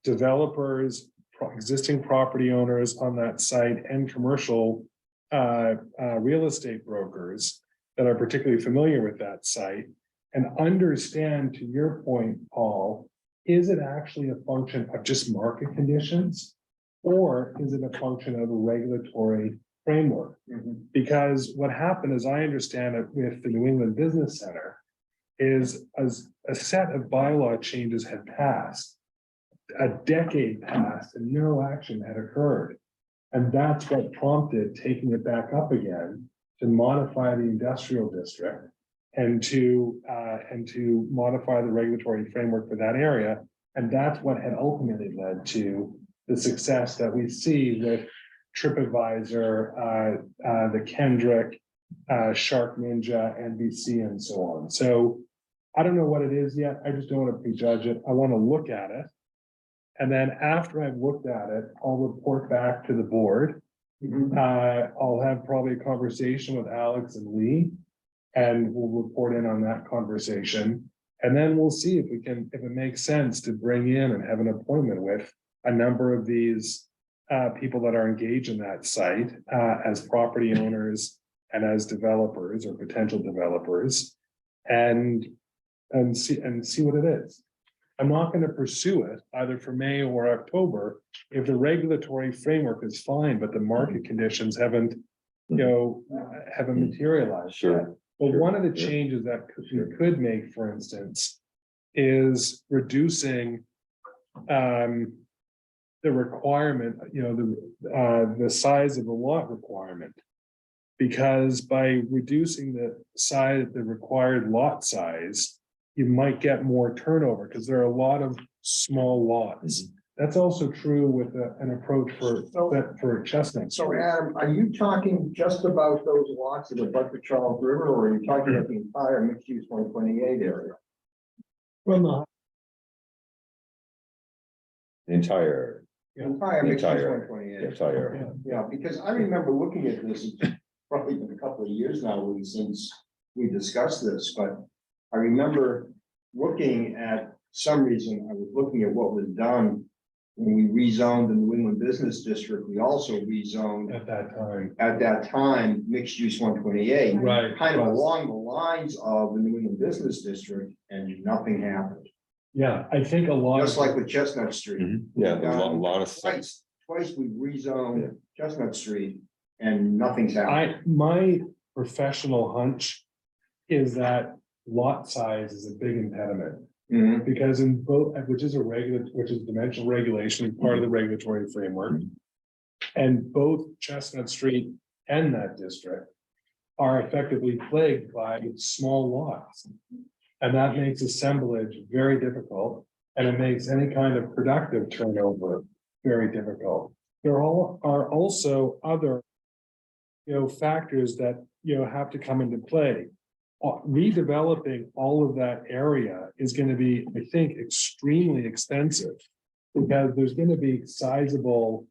developers, existing property owners on that site and commercial real estate brokers that are particularly familiar with that site and understand, to your point, Paul, is it actually a function of just market conditions? Or is it a function of a regulatory framework? Because what happened, as I understand it, with the New England Business Center is as a set of bylaw changes had passed, a decade passed and no action had occurred. And that's what prompted taking it back up again to modify the industrial district and to modify the regulatory framework for that area. And that's what had ultimately led to the success that we see with TripAdvisor, the Kendrick, Shark Ninja, NBC, and so on. So I don't know what it is yet. I just don't want to prejudge it. I want to look at it. And then after I've looked at it, I'll report back to the board. I'll have probably a conversation with Alex and Lee, and we'll report in on that conversation. And then we'll see if it makes sense to bring in and have an appointment with a number of these people that are engaged in that site as property owners and as developers or potential developers, and see what it is. I'm not going to pursue it either for May or October if the regulatory framework is fine, but the market conditions haven't materialized. Sure. yet. But Sure. one of the Yeah. changes that we could make, for instance, is reducing the requirement, the size of the lot requirement. Because by reducing the size, the required lot size, you might get more turnover because there are a lot of small lots. That's also true with an approach for Chestnut. So Adam, are you talking just about those lots that abut the Charles River, or are you talking about the entire mixed use 128 area? From the Entire, Entire mixed use Entire. 128. entire. Yeah, because I remember looking at this, it's probably been a couple of years now since we discussed this, but I remember looking at, some reason, I was looking at what was done when we rezoned the New England Business District. We also rezoned at that time mixed use 128. Right. Kind of along the lines of the New England Business District, and nothing happened. Yeah, I think a lot. Just like with Chestnut Street. Yeah, a lot of sites. Twice we rezoned Chestnut Street and nothing's happened. My professional hunch is that lot size is a big impediment. Mhm. Because in both, which is dimensional regulation, part of the regulatory framework. And both Chestnut Street and that district are effectively plagued by small lots. And that makes assemblage very difficult, and it makes any kind of productive turnover very difficult. There are also other factors that have to come into play. redeveloping all of that area is gonna be, I think, extremely expensive. Because there's gonna be sizable,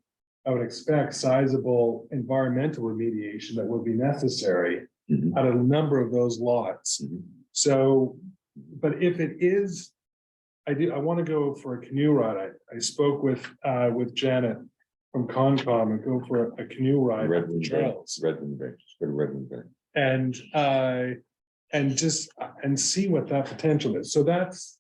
I would expect sizable environmental remediation that would be necessary Mhm. out of a number of those lots. Mhm. So, but if it is, I want to go for a canoe ride. I spoke with Janet from Concom and go for a canoe ride up the Redmond Bay, trails. Redmond Bay, just go to Redmond Bay. And just, and see what that potential is. So that's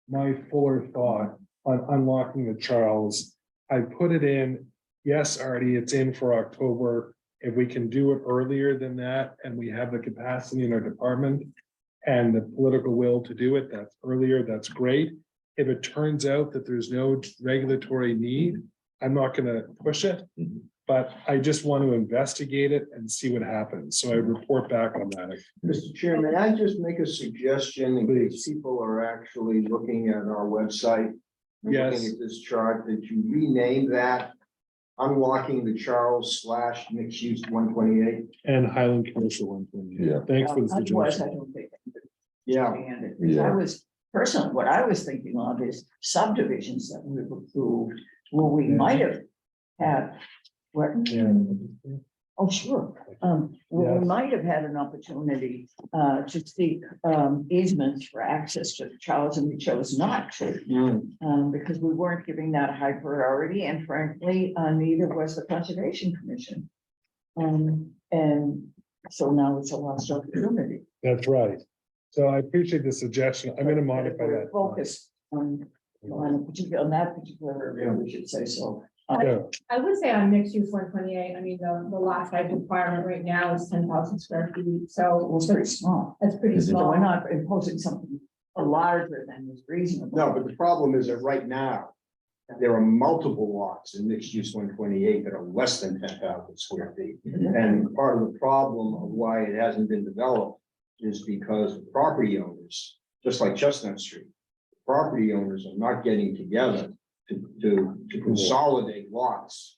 my fuller thought on unlocking the Charles. I put it in, yes, Artie, it's in for October. If we can do it earlier than that, and we have the capacity in our department and the political will to do it, that's earlier, that's great. If it turns out that there's no regulatory need, I'm not gonna push it. Mhm. But I just want to investigate it and see what happens. So I report back on that. Mr. Chairman, I just make a suggestion in case people are actually looking at our website. and Yes. Looking at this chart, that you rename that unlocking the Charles / mixed use 128. And Highland Commercial 128. Yeah. Thanks for the Otherwise, I suggestion. don't think. Yeah. understand it, because I Yeah. was, personally, what I was thinking of is subdivisions that we've approved, where we Yeah. might have had. Where, Yeah. oh, sure, where Yes. we might have had an opportunity to seek easements for access to the Charles, and we chose not to. Because we weren't giving that a high priority, and frankly, neither was the Conservation Commission. And so now it's a lost opportunity. That's right. So I appreciate the suggestion. I'm gonna But modify we're that. Focused on a particular, on that particular area, we should say so. Yeah. I would say on mixed use 128, I mean, the lot size requirement right now is 10,000 square feet, It so was pretty small, that's pretty so small. we're not imposing something larger than is reasonable. No, but the problem is that right now, there are multiple lots in mixed use 128 that are less than 10,000 square feet. And part of the problem of why it hasn't been developed is because the property owners, just like Chestnut Street, property owners are not getting together to consolidate lots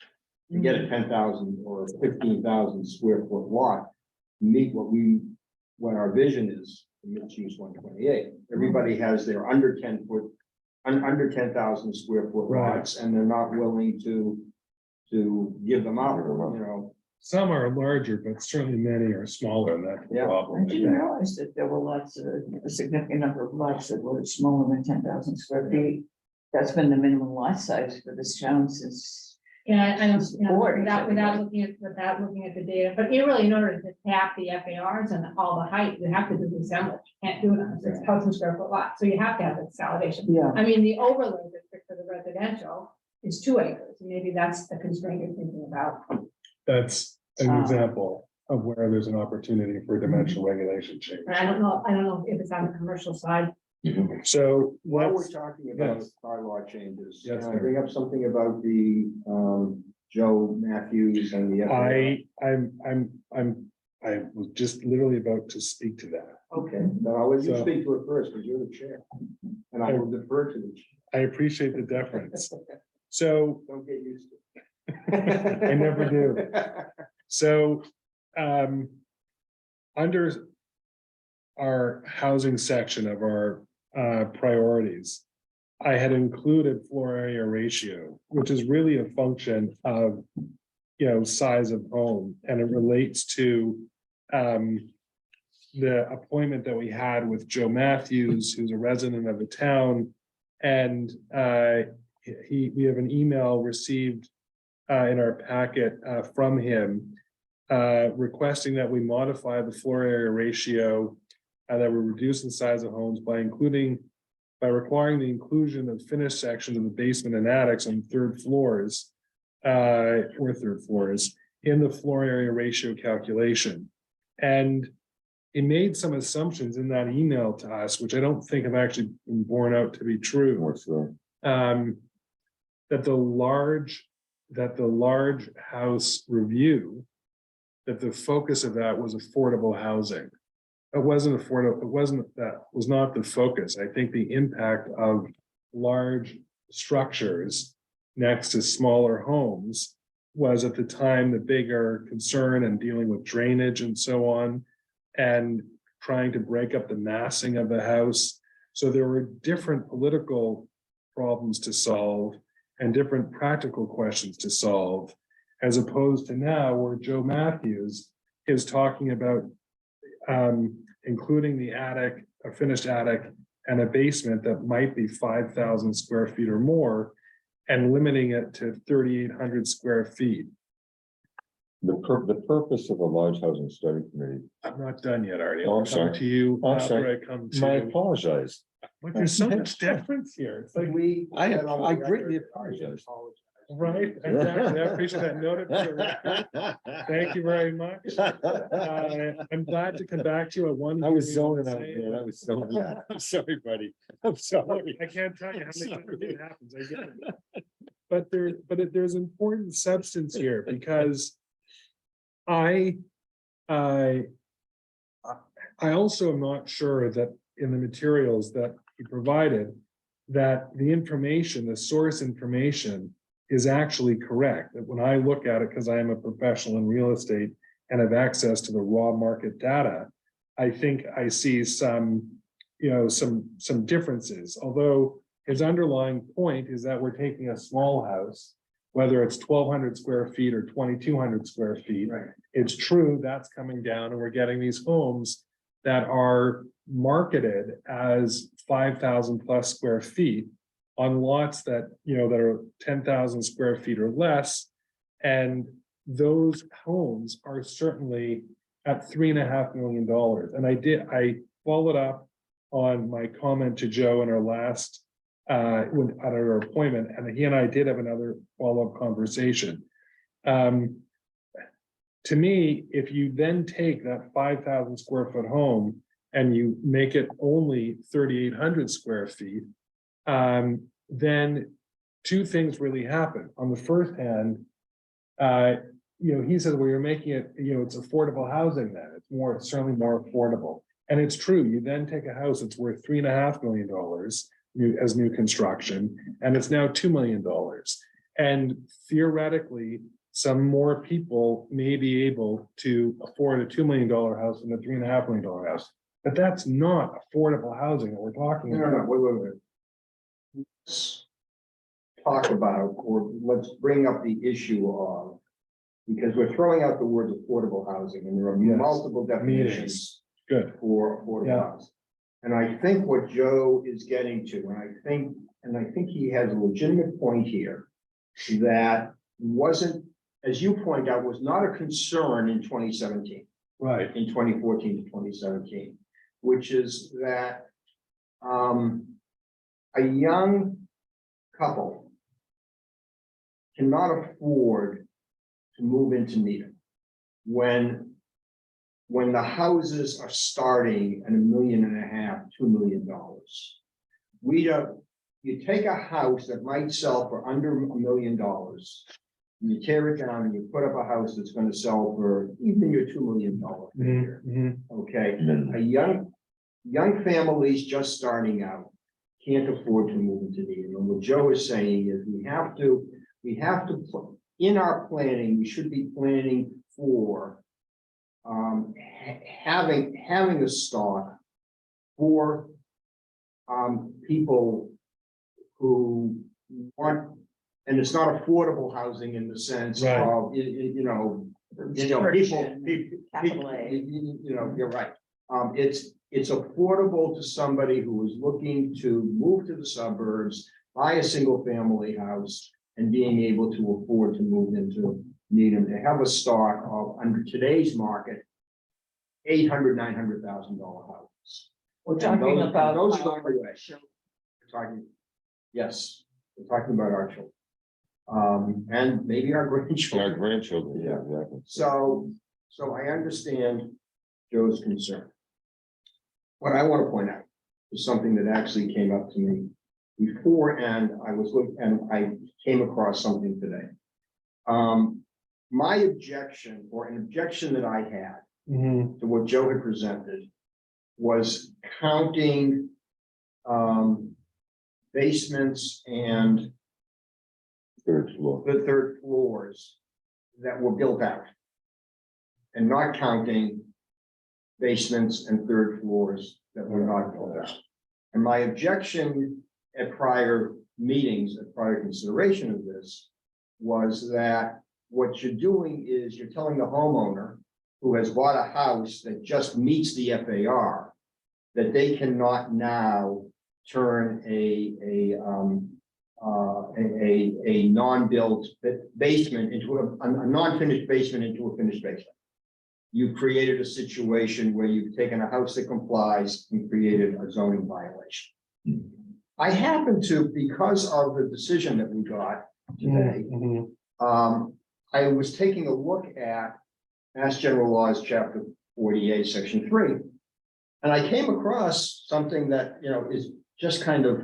to get a 10,000 or 15,000 square foot lot, to meet what our vision is, for mixed use 128. Everybody has their under 10,000 square foot Right. lots, and they're not willing to give them up, Some are larger, but certainly many are smaller, and that's the Yeah. problem. I didn't realize that there were lots of, a significant number of lots that were smaller than 10,000 square feet. That's been the minimum lot size for this town since. Yeah, I don't, you know, Or- without looking at the data, but you really, in order to tap the FARs and all the height, you have to do the assemblage, you can't do it on a 6,000 square foot lot, so you have to have the consolidation. Yeah. I mean, the overlay district for the residential is 2 acres, maybe that's the constraint you're thinking about. That's an Ah. example of where there's an opportunity for dimensional regulation change. And I don't know if it's on the commercial side. So While we're let's, talking about Yes. bylaw changes, Yes, can I sir. bring up something about the Joe Matthews and the FAR? I was just literally about to speak to that. Okay, then I'll let you So- speak to it first, because you're the chair. And I will defer to the chair. I appreciate the deference. So Don't get used to it. I never do. So, under our housing section of our priorities, I had included floor area ratio, which is really a function of, size of home, and it relates to the appointment that we had with Joe Matthews, who's a resident of the town, and we have an email received in our packet from him requesting that we modify the floor area ratio, that we reduce the size of homes by requiring the inclusion of finished sections of the basement and attics on third floors in the floor area ratio calculation. And he made some assumptions in that email to us, which I don't think have actually been borne out to be true. What's the, That the large house review, that the focus of that was affordable housing. It wasn't affordable, that was not the focus. I think the impact of large structures next to smaller homes was at the time the bigger concern, and dealing with drainage and so on. And trying to break up the massing of the house. So there were different political problems to solve and different practical questions to solve, as opposed to now where Joe Matthews is talking about including the attic, a finished attic and a basement that might be 5,000 square feet or more and limiting it to 3,800 square feet. The purpose of a large housing study committee, I'm not done yet, Artie. Oh, I'm I'll come sorry. to you I'm after sorry. I come I to, apologize. but there's so much difference here. It's like, I greatly apologize. right? Exactly. I appreciate that note. of the record. Thank you very much. I'm glad to come back to you at one. I was hearing on the zoning out, same, man. I but was zoning out. I'm sorry, buddy. I'm sorry. I can't tell you how many times Sorry. it happens. I get it. But there's important substance here because I also am not sure that in the materials that he provided, that the information, the source information is actually correct. That when I look at it, because I am a professional in real estate and have access to the raw market data, I think I see some, some differences, although his underlying point is that we're taking a small house, whether it's 1,200 square feet or 2,200 square feet. Right. It's true that's coming down and we're getting these homes that are marketed as 5,000 plus square feet on lots that, that are 10,000 square feet or less. And those homes are certainly at $3.5 million. And I followed up on my comment to Joe in our last, at our appointment, and he and I did have another follow-up conversation. To me, if you then take that 5,000 square foot home and you make it only 3,800 square feet, then two things really happen. On the first hand, he says, well, you're making it, it's affordable housing then. It's certainly more affordable. And it's true. You then take a house that's worth $3.5 million as new construction, and it's now $2 million. And theoretically, some more people may be able to afford a $2 million house than a $3.5 million house. But that's not affordable housing that we're talking No, about. wait. Let's talk about, or let's bring up the issue of, because we're throwing out the words affordable housing, and there are Yes. multiple definitions Good. for affordable Yeah. housing. And I think what Joe is getting to, and I think he has a legitimate point here, that wasn't, as you point out, was not a concern in 2017. Right. In 2014 to 2017, which is that a young couple cannot afford to move into Needham when the houses are starting at $1.5 million, $2 million. You take a house that might sell for under $1 million, and you tear it down and you put up a house that's going to sell for even your $2 million figure. Okay, a young families just starting out can't afford to move into Needham. And what Joe is saying is we have to, in our planning, we should be planning for having a stock for people who want, and it's not affordable housing in the sense Right. of, people, Capital A. you're right. It's affordable to somebody who is looking to move to the suburbs, buy a single family house, and being able to afford to move into Needham, to have a stock of, under today's market, $800,000, $900,000 houses. We're And talking those- about. those are our- the way. We're talking, yes, we're talking about our children. And maybe our Our grandchildren. grandchildren, yeah, exactly. So I understand Joe's concern. What I want to point out is something that actually came up to me before, and I came across something today. My objection, or an objection that I had to what Joe had presented, was counting basements and Third floor. the third floors that were built out. And not counting basements and third floors that were not built out. And my objection at prior meetings, at prior consideration of this, was that what you're doing is you're telling the homeowner who has bought a house that just meets the FAR, that they cannot now turn a non-built basement into a non-finished basement into a finished basement. You've created a situation where you've taken a house that complies and created a zoning violation. I happen to, because of the decision that we got today, I was taking a look at Mass General Laws, Chapter 48, Section 3. And I came across something that, you know, is just kind of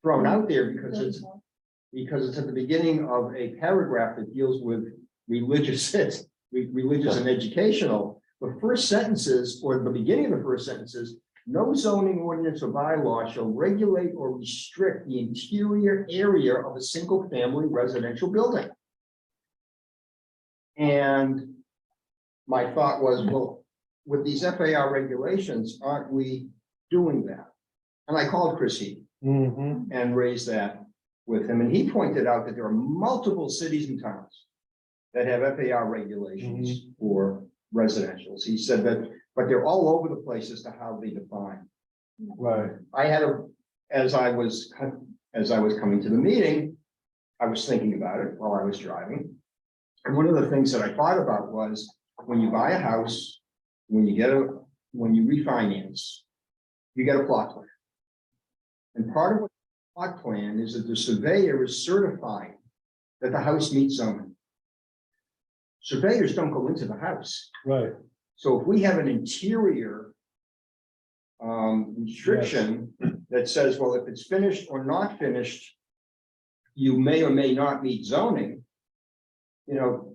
thrown out there because it's at the beginning of a paragraph that deals with religious and educational. The first sentences, or the beginning of the first sentences, no zoning ordinance or bylaw shall regulate or restrict the interior area of a single-family residential building. And my thought was, well, with these FAR regulations, aren't we doing that? And I called Chris Heath and raised that with him, and he pointed out that there are multiple cities and towns that have FAR regulations for residentials. He said that, but they're all over the place as to how they define. Right. I had as I was coming to the meeting, I was thinking about it while I was driving. And one of the things that I thought about was when you buy a house, when you refinance, you get a plot plan. And part of what the plot plan is that the surveyor is certifying that the house meets zoning. Surveyors don't go into the house. Right. So if we have an interior restriction that says, well, if it's finished or not finished, you may or may not meet zoning, you know,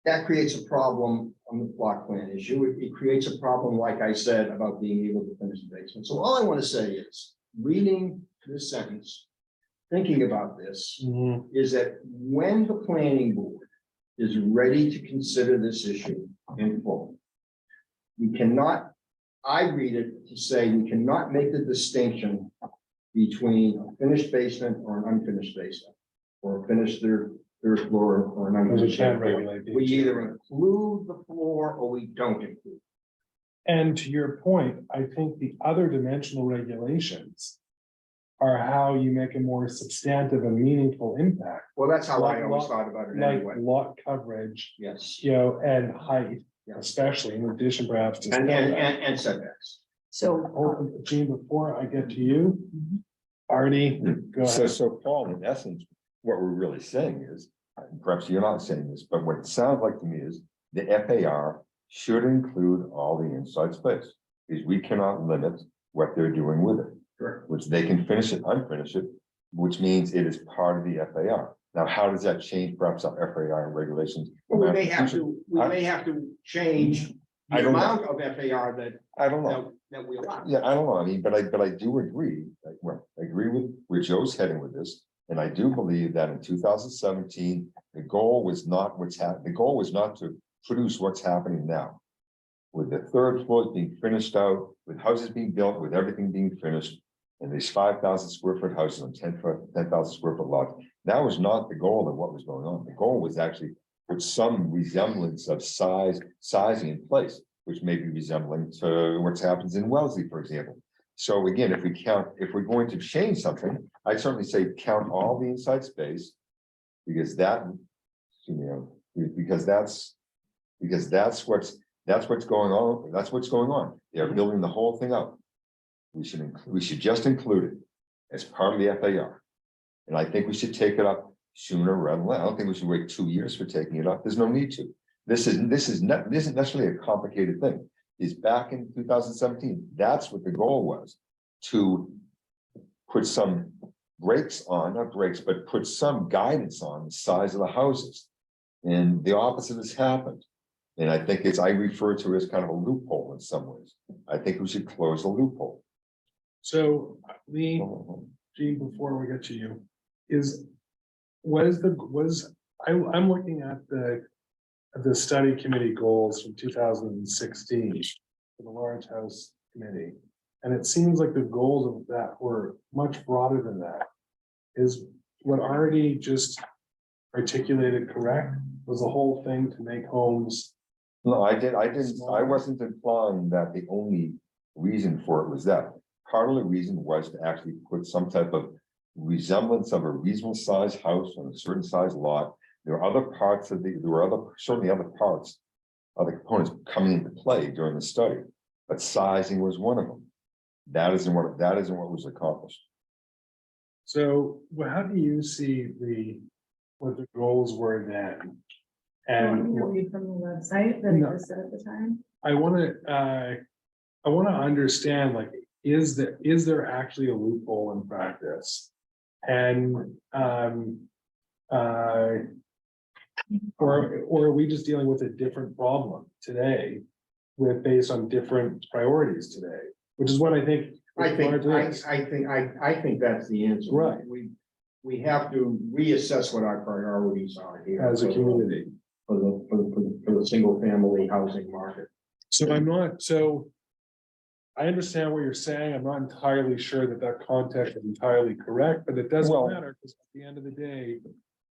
that creates a problem on the block plan issue. It creates a problem, like I said, about being able to finish the basement. So all I want to say is, reading this sentence, thinking about this, is that when the planning board is ready to consider this issue in full, we cannot, I read it to say we cannot make the distinction between a finished basement or an unfinished basement, or a finished third floor or an Because we unfinished. can't regulate. the We interior. either include the floor or we don't include. And to your point, I think the other dimensional regulations are how you make a more substantive and meaningful impact, Well, that's how I Lot- always lot- thought about it like anyway. lot coverage, Yes. you know, and height, Yeah. especially in addition perhaps to. And setbacks. So, Oh, Gene, before I get to you, Artie, go So, ahead. so Paul, in essence, what we're really saying is, perhaps you're not saying this, but what it sounds like to me is the FAR should include all the inside space, because we cannot limit what they're doing with it. Correct. Which they can finish it, unfinish it, which means it is part of the FAR. Now, how does that change perhaps our FAR regulations? Well, we may have to change I the don't know. amount of FAR I don't know. that we allow. Yeah, I don't know. I mean, but I do agree, well, I agree with where Joe's heading with this. And I do believe that in 2017, the goal was not the goal was not to produce what's happening now. With the third floor being finished out, with houses being built, with everything being finished. And these 5,000 square foot houses on 10,000 square foot lots. That was not the goal of what was going on. The goal was actually put some resemblance of sizing in place, which may be resembling to what happens in Wellesley, for example. So again, if we're going to change something, I'd certainly say count all the inside space. Because that, you know, because that's what's going on. That's what's going on. They're building the whole thing up. We should just include it as part of the FAR. And I think we should take it up sooner rather than later. I don't think we should wait 2 years for taking it up. There's no need to. This isn't necessarily a complicated thing. Is back in 2017, that's what the goal was, to put some brakes on, not brakes, but put some guidance on the size of the houses. And the opposite has happened. And I think I refer to it as kind of a loophole in some ways. I think we should close the loophole. So, Lee, Gene, before we get to you, I'm looking at the study committee goals from 2016. for the large house committee. And it seems like the goals of that were much broader than that. Is what already just articulated correct? Was the whole thing to make homes? No, I wasn't implying that the only reason for it was that. Part of the reason was to actually put some type of resemblance of a reasonable sized house on a certain size lot. There were other parts of there were certainly other parts, other components coming into play during the study, but sizing was one of them. That isn't what was accomplished. So, well, how do you see what the goals were then? And read from the website that No. existed at the time. I wanna understand, like, is there actually a loophole in practice? And, or are we just dealing with a different problem today? Based on different priorities today, which is what I think. I think that's the answer. Right. We have to reassess what our priorities are here. As a community. For the single family housing market. So I understand what you're saying. I'm not entirely sure that context is entirely correct, but it doesn't Well- matter, because at the end of the day,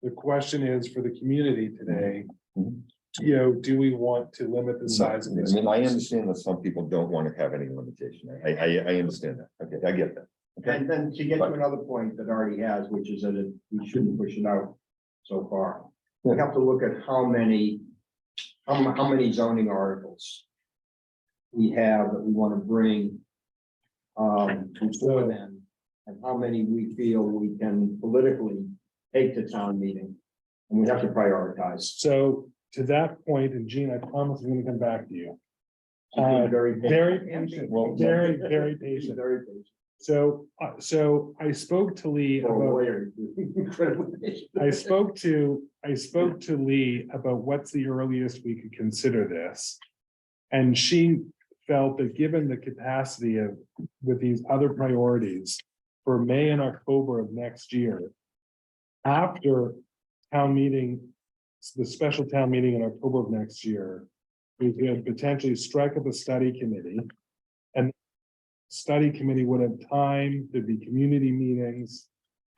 the question is for the community today. Mhm. You know, do we want to limit the size of this? I mean, I understand that some people don't want to have any limitation. I understand that. Okay, I get that. Okay. And then to get to another point that already has, which is that we shouldn't push it out so far. We have to look at how many zoning articles we have that we want to bring before then, and how many we feel we can politically take to town meeting. And we have to prioritize. So to that point, and Gene, I promise I'm gonna come back to you. So be very Very patient. patient, Well, very Be patient. very patient. So I spoke to Lee For a about. lawyer, incredibly patient. I spoke to Lee about what's the earliest we could consider this. And she felt that given the capacity with these other priorities for May and October of next year. After town meeting, the special town meeting in October of next year, we could potentially strike up a study committee. And study committee would have time, there'd be community meetings.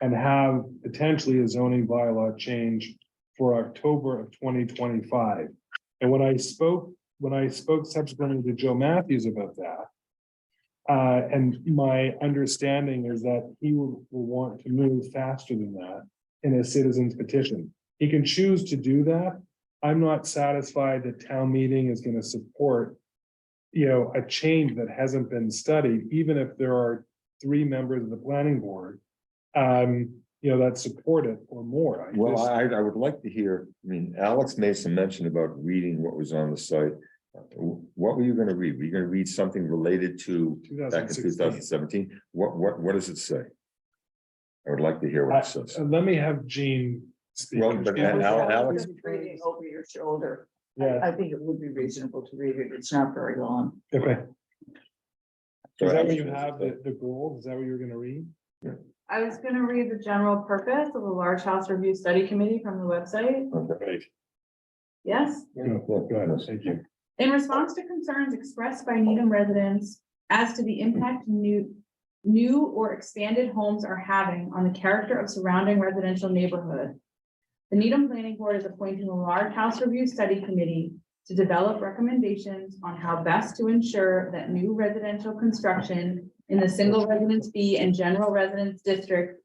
And have potentially a zoning bylaw change for October of 2025. And when I spoke subsequently to Joe Matthews about that. And my understanding is that he will want to move faster than that in a citizen's petition. He can choose to do that. I'm not satisfied that town meeting is going to support, a change that hasn't been studied, even if there are 3 members of the planning board. That support it or more. Well, I would like to hear, Alex made some mention about reading what was on the site. What were you gonna read? Were you gonna read something related to back in 2017? What does it say? I would like to hear what it says. Let me have Jean speak. Well, but Yeah, Alex- Reading over your shoulder. Yeah, I think it would be reasonable to read it. It's not very long. okay. So Is that what Alex- you have, the goals? Is that what you're gonna read? I was gonna read the general purpose of the Large House Review Study Committee from the website. Okay. Right. Yes, Go ahead, thank you. in response to concerns expressed by Needham residents as to the impact new or expanded homes are having on the character of surrounding residential neighborhood. The Needham Planning Board is appointing a Large House Review Study Committee to develop recommendations on how best to ensure that new residential construction in the single residence B and general residence district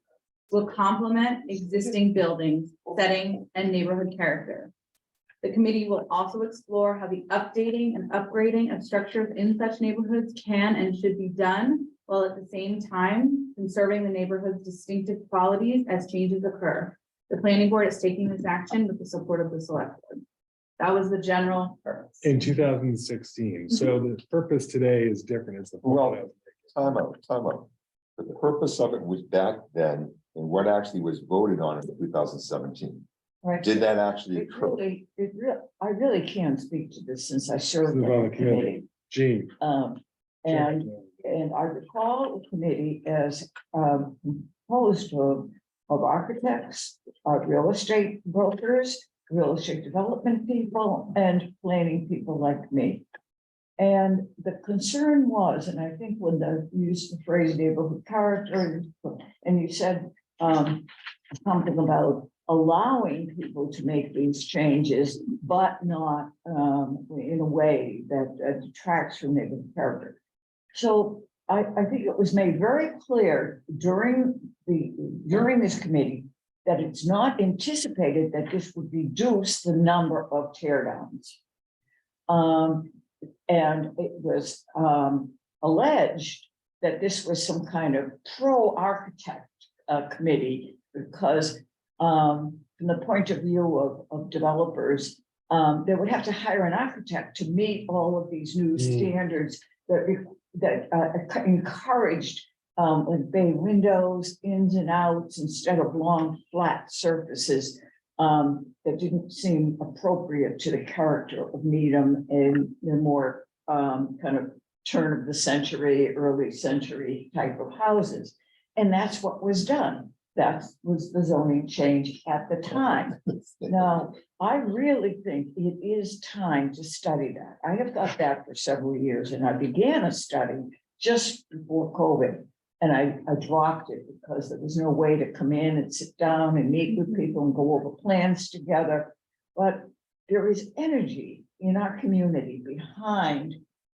will complement existing buildings, setting, and neighborhood character. The committee will also explore how the updating and upgrading of structures in such neighborhoods can and should be done, while at the same time conserving the neighborhood's distinctive qualities as changes occur. The planning board is taking this action with the support of the select board. That was the general purpose. In 2016, so the purpose today is different, it's the. Well, Time out. The purpose of it was back then, and what actually was voted on in 2017. Right. Did that actually It occur? I really can't speak to this since I served This is on on the the committee. committee. Gene. And I recall the committee as composed of architects, real estate brokers, real estate development people, and planning people like me. And the concern was, and I think when you used the phrase neighborhood character, and you said something about allowing people to make these changes, but not in a way that detracts from neighborhood character. So I think it was made very clear during this committee that it's not anticipated that this would reduce the number of tear downs. And it was alleged that this was some kind of pro-architect committee, because from the point of view of developers, they would have to hire an architect to meet all of these new standards that encouraged like bay windows, ins and outs, instead of long, flat surfaces that didn't seem appropriate to the character of Needham and the more kind of turn of the century, early century type of houses. And that's what was done. That was the zoning change at the time. Now, I really think it is time to study that. I have got that for several years, and I began a study just before COVID. And I dropped it because there was no way to come in and sit down and meet with people and go over plans together. But there is energy in our community behind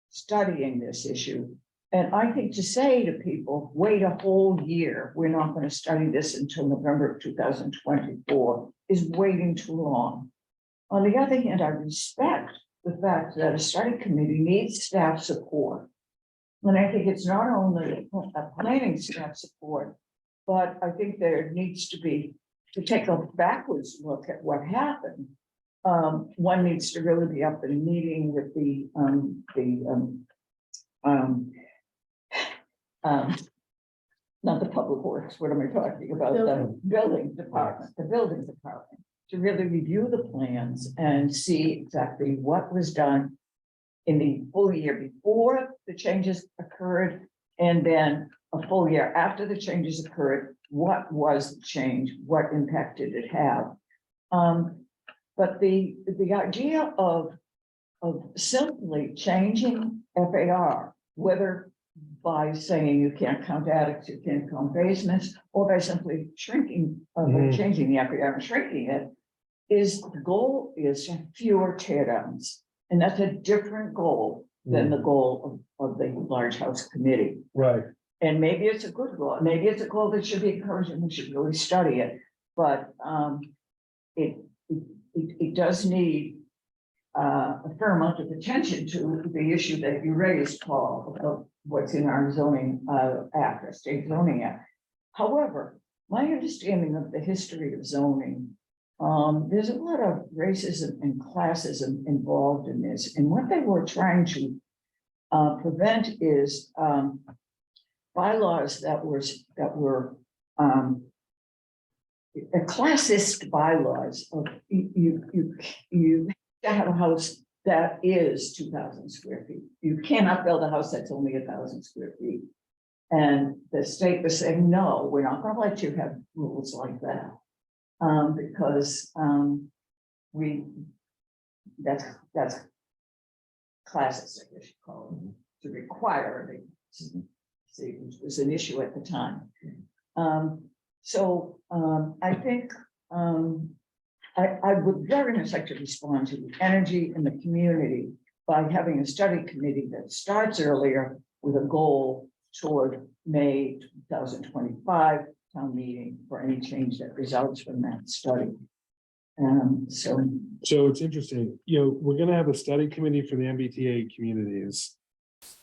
studying this issue. And I think to say to people, wait a whole year, we're not going to study this until November of 2024, is waiting too long. On the other hand, I respect the fact that a study committee needs staff support. And I think it's not only a planning staff support, but I think there needs to be, to take a backwards look at what happened. One needs to really be up and meeting with not the public works, what am I talking about? The building department, to really review the plans and see exactly what was done in the full year before the changes occurred, and then a full year after the changes occurred. What was the change? What impact did it have? But the idea of simply changing FAR, whether by saying you can't count attics, you can't count basements, or by simply shrinking, changing the FAR and shrinking it, is the goal is to have fewer tear downs. And that's a different goal than the goal of the large house committee. Right. And maybe it's a good goal. Maybe it's a goal that should be encouraged and we should really study it. But it does need a fair amount of attention to the issue that you raised, Paul, of what's in our zoning act, our state zoning act. However, my understanding of the history of zoning, there's a lot of racism and classism involved in this. And what they were trying to prevent is bylaws that were classist bylaws of you have a house that is 2,000 square feet. You cannot build a house that's only 1,000 square feet. And the state was saying, no, we're not going to let you have rules like that. Because that's classist, I guess you call it, to require it. See, it was an issue at the time. I think I would very much like to respond to the energy in the community by having a study committee that starts earlier with a goal toward May 2025 town meeting for any change that results from that study. So it's interesting, we're gonna have a study committee for the MBTA communities.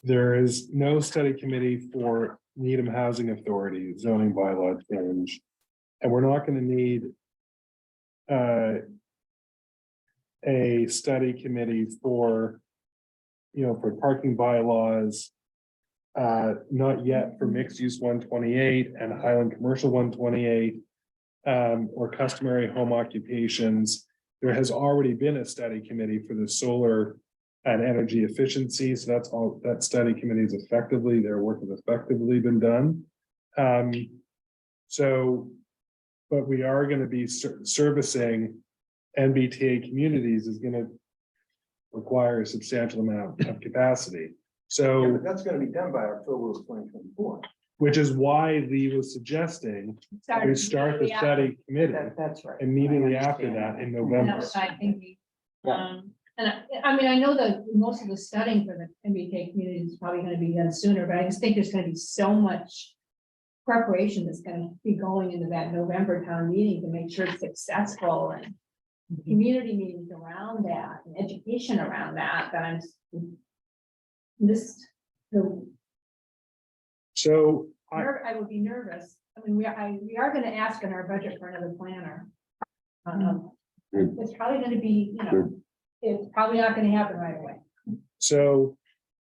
There is no study committee for Needham Housing Authority zoning bylaw change. And we're not gonna need a study committee for, for parking bylaws. Not yet for mixed use 128 and Highland Commercial 128. Or customary home occupations. There has already been a study committee for the solar and energy efficiency. So that's all, that study committee is effectively, their work has effectively been done. But we are going to be servicing MBTA communities is going to require a substantial amount of capacity. Yeah, So, but that's gonna be done by October of 2024. which is why Lee was suggesting we start the study committee That's right. immediately I after understand that in That November. was my thinking. Yeah. And I mean, I know that most of the studying for the MBTA community is probably gonna be done sooner, but I just think there's gonna be so much preparation that's gonna be going into that November town meeting to make sure it's successful and community meetings around that and education around that, that I'm this, So I, I would be nervous. I mean, we are gonna ask in our budget for another planner. It's probably gonna be, it's probably not gonna happen right away. so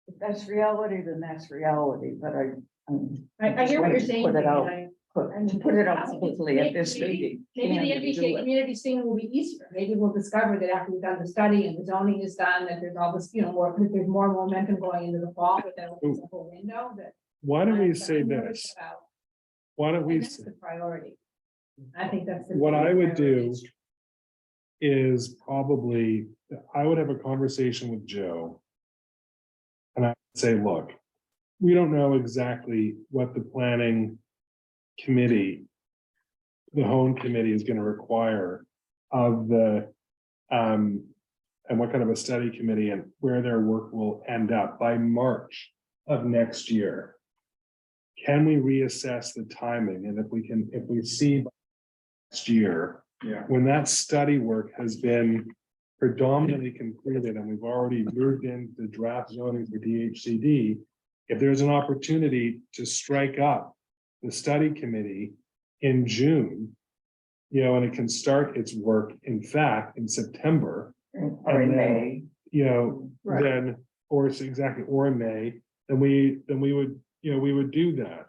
If that's reality, then that's reality, but I hear what you're saying. Put it out. David. put it out publicly at this meeting. Maybe the and do MBTA it. community thing will be easier. Maybe we'll discover that after we've done the study and the zoning is done, that there's all this, more, that there's more momentum going into the fall, but then opens a whole window that. why don't we I'm say nervous this? about. Why don't And we, that's the priority. I think that's. the what I would do priority. is probably, I would have a conversation with Joe. And I'd say, look, we don't know exactly what the planning committee, the home committee is gonna require of the, and what kind of a study committee and where their work will end up by March of next year. Can we reassess the timing? And if we see next year, Yeah. when that study work has been predominantly completed and we've already moved into draft zoning for DHCD, if there's an opportunity to strike up the study committee in June, and it can start its work, in fact, in September, Or in May. Right. Then, or it's exactly, or in May, then we would, we would do that.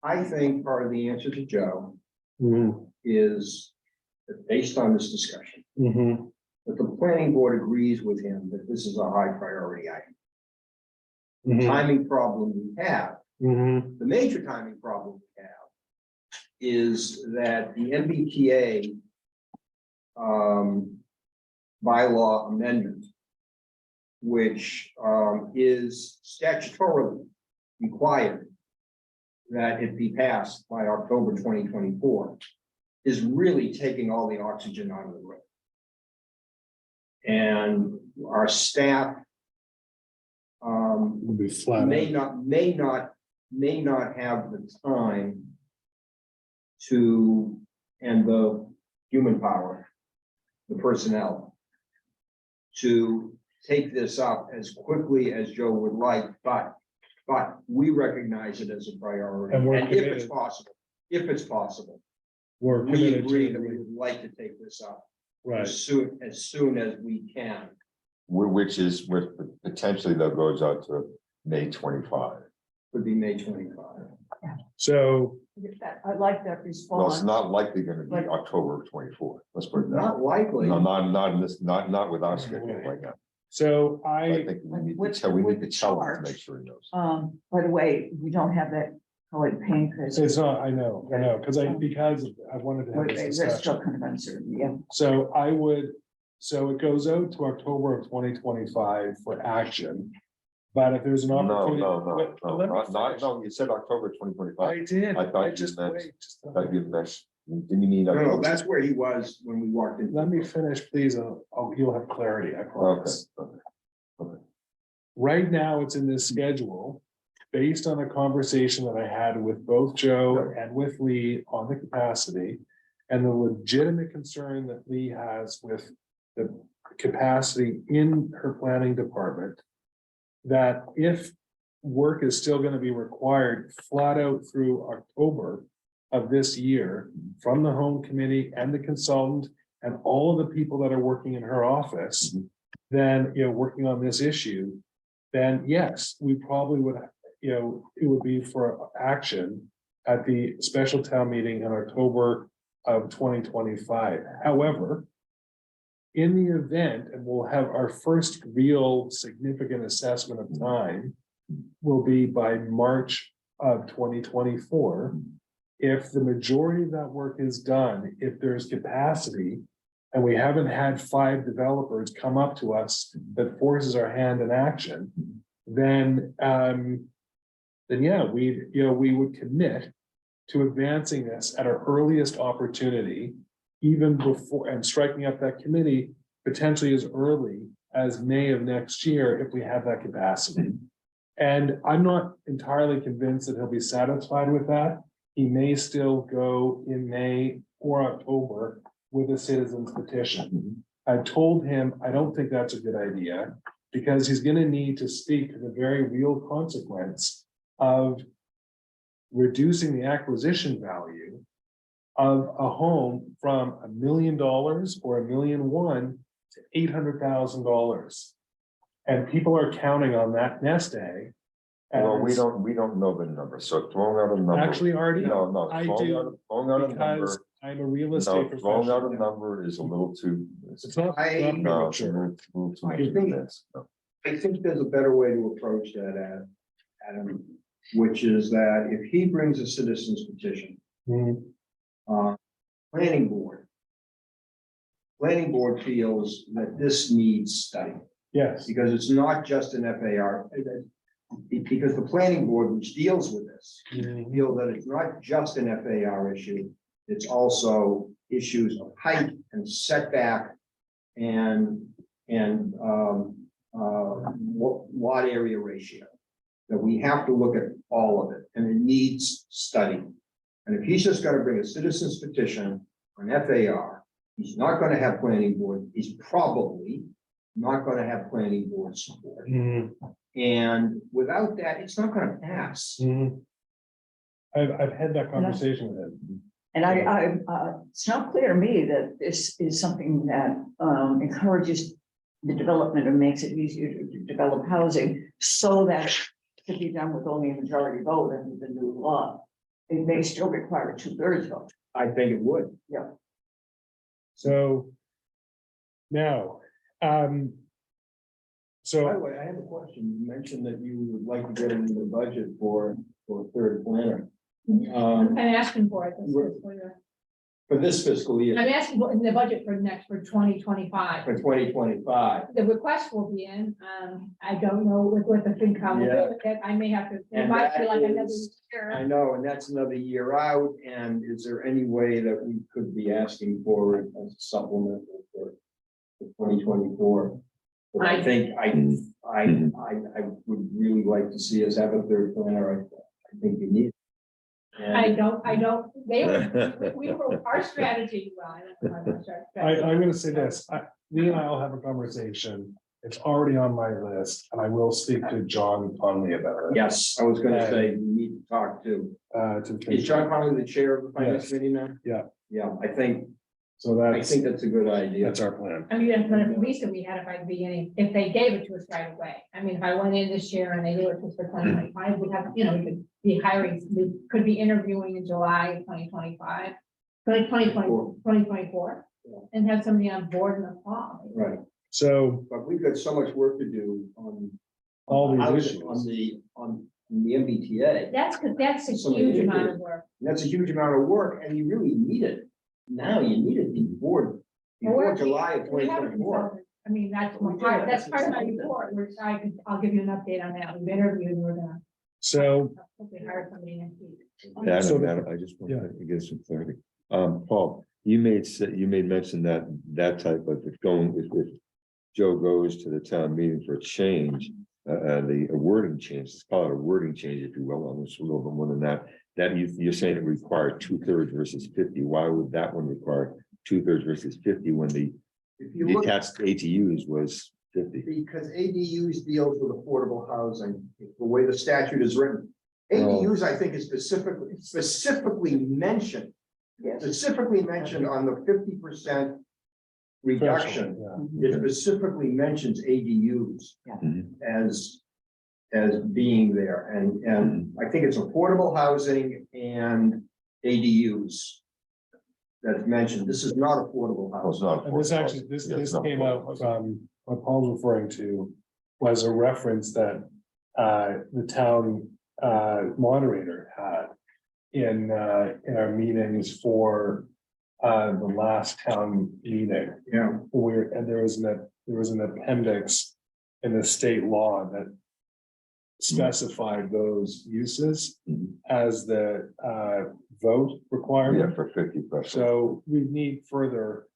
I think part of the answer to Joe Mhm, is that based on this discussion, mhm, that the planning board agrees with him that this is a high priority item. The mhm, timing problem we have, mhm, the major timing problem we have is that the MBTA bylaw amendment, which is statutorily required that it be passed by October 2024, is really taking all the oxygen out of the room. And our staff would be flat may out. not have the time to, and the human power, the personnel, to take this up as quickly as Joe would like, but we recognize it as a priority. And we're And if it's committed. possible, We're we committed agree to, that we would like to take this up right, as soon as we can. Which is with potentially that goes out to May 25. Would be May 25. so, I like that Well, it's response. not likely gonna be But- October of 24. Let's put it that. Not likely. No, not in this, not with our schedule right now. so I I, think we need to With- tell, we with need to tell him to charge. make sure he knows. By the way, we don't have that colored paint. it's not, I know, because I wanted to have this There's still discussion. kind of uncertainty, yeah. So so it goes out to October of 2025 for action. But if there's an No, opportunity. Let me finish. no, you said October 2025. I did, I thought I you just, meant- wait, just, That'd be a mess. Didn't you mean? No, that's where he was when we walked in. let me finish, please, and you'll have clarity, I Okay, promise. okay. Right now, it's in this schedule, based on a conversation that I had with both Joe and with Lee on the capacity. And the legitimate concern that Lee has with the capacity in her planning department. That if work is still gonna be required flat out through October of this year from the home committee and the consultant and all of the people that are working in her office, then, working on this issue, then yes, we probably would, it would be for action at the special town meeting in October of 2025. However, in the event, and we'll have our first real significant assessment of time, will be by March of 2024. If the majority of that work is done, if there's capacity and we haven't had 5 developers come up to us that forces our hand in action, then yeah, we would commit to advancing this at our earliest opportunity, even before, and striking up that committee potentially as early as May of next year, if we have that capacity. And I'm not entirely convinced that he'll be satisfied with that. He may still go in May or October with a citizen's petition. I've told him, I don't think that's a good idea, because he's gonna need to speak to the very real consequence of reducing the acquisition value of a home from $1 million or $1.1 million to $800,000. And people are counting on that nest egg. Well, we as- don't know the number, so throwing out a number. Actually, Artie, No, I throwing do, out- Throwing out a because number, I'm a real estate no, throwing out a professional. number is a little too. It's not. No, it's a sure. little too I much think- advance. No. I think there's a better way to approach that, Adam, which is that if he brings a citizen's petition, Mhm. planning board. Planning board feels that this needs study, Yes. because it's not just an FAR. Because the planning board, which deals with this, Mhm. feel that it's not just an FAR issue. It's also issues of height and setback and lot area ratio. That we have to look at all of it, and it needs study. And if he's just gonna bring a citizen's petition on FAR, he's not gonna have planning board, he's probably not gonna have planning board support. Mhm. And without that, it's not gonna pass. Mhm. I've had that conversation with him. And it's not clear to me that this is something that encourages the development and makes it easier to develop housing so that it can be done with only a majority vote under the new law. It may still require a 2/3 vote. I think it would. So now, By the so way, I have a question. You mentioned that you would like to get into the budget for a third planner. I'm asking for it. For this fiscal year, I'm asking for in the budget for 2025. for 2025. The request will be in, I don't know what the FinCom will Yeah. do with it, I may have to, it And might feel that like another is- year. I know, and that's another year out. And is there any way that we could be asking for it as a supplement for 2024? But I think I would really like to see us have a third planner. I think we need. it. I And don't, we were, our strategy, well, I don't know about our strategy. I'm gonna say this, Lee and I will have a conversation. It's already on my list, and I will speak to John Conley about it. yes, I was gonna say, we need to talk to. Is John Conley the chair of the finance Yes. committee now? Yeah. Yeah, I think So that's that's a good idea. our plan. I mean, that's one of the reasons we had it by the beginning, if they gave it to us right away. I mean, if I went in this year and they gave it to us for 2025, we'd have, we could be hiring, we could be interviewing in July of 2025. 2024, Yeah. and have somebody on board in the fall. Right, So but we've got so much work to do on. all these housing, issues. On the MBTA. That's because that's a So many huge amount issues. of work. And that's a huge amount of work, and you really need it. Now you need it before July of We have a 2024. consultant. I mean, that's one part, that's part of my report, which I'll give you an update on that. We've interviewed, we're gonna So, hopefully hire somebody next week. So Adam, I just want to get some clarity. Paul, you made mention that type of, if Joe goes to the town meeting for a change, the wording change, let's call it a wording change, if you will, almost a little bit more than that. That you're saying it required 2/3 versus 50. Why would that one require 2/3 versus 50 when the If you look, detached ATUs was 50? because ADUs deals with affordable housing, the way the statute is written. Oh. ADUs, I think, is specifically mentioned Yes. on the 50% reduction. yeah. It specifically mentions ADUs Mhm. as being there, and I think it's affordable housing and ADUs. That's mentioned. This is not affordable Well, it's housing. not. And this affordable. actually, this Yeah, it's not came out affordable. from, what Paul's referring to was a reference that the town moderator had in our meetings for the last town meeting. Yeah. And there was an appendix in the state law that specified those uses Mhm. as the vote Yeah, requirement. for 50%. So we need further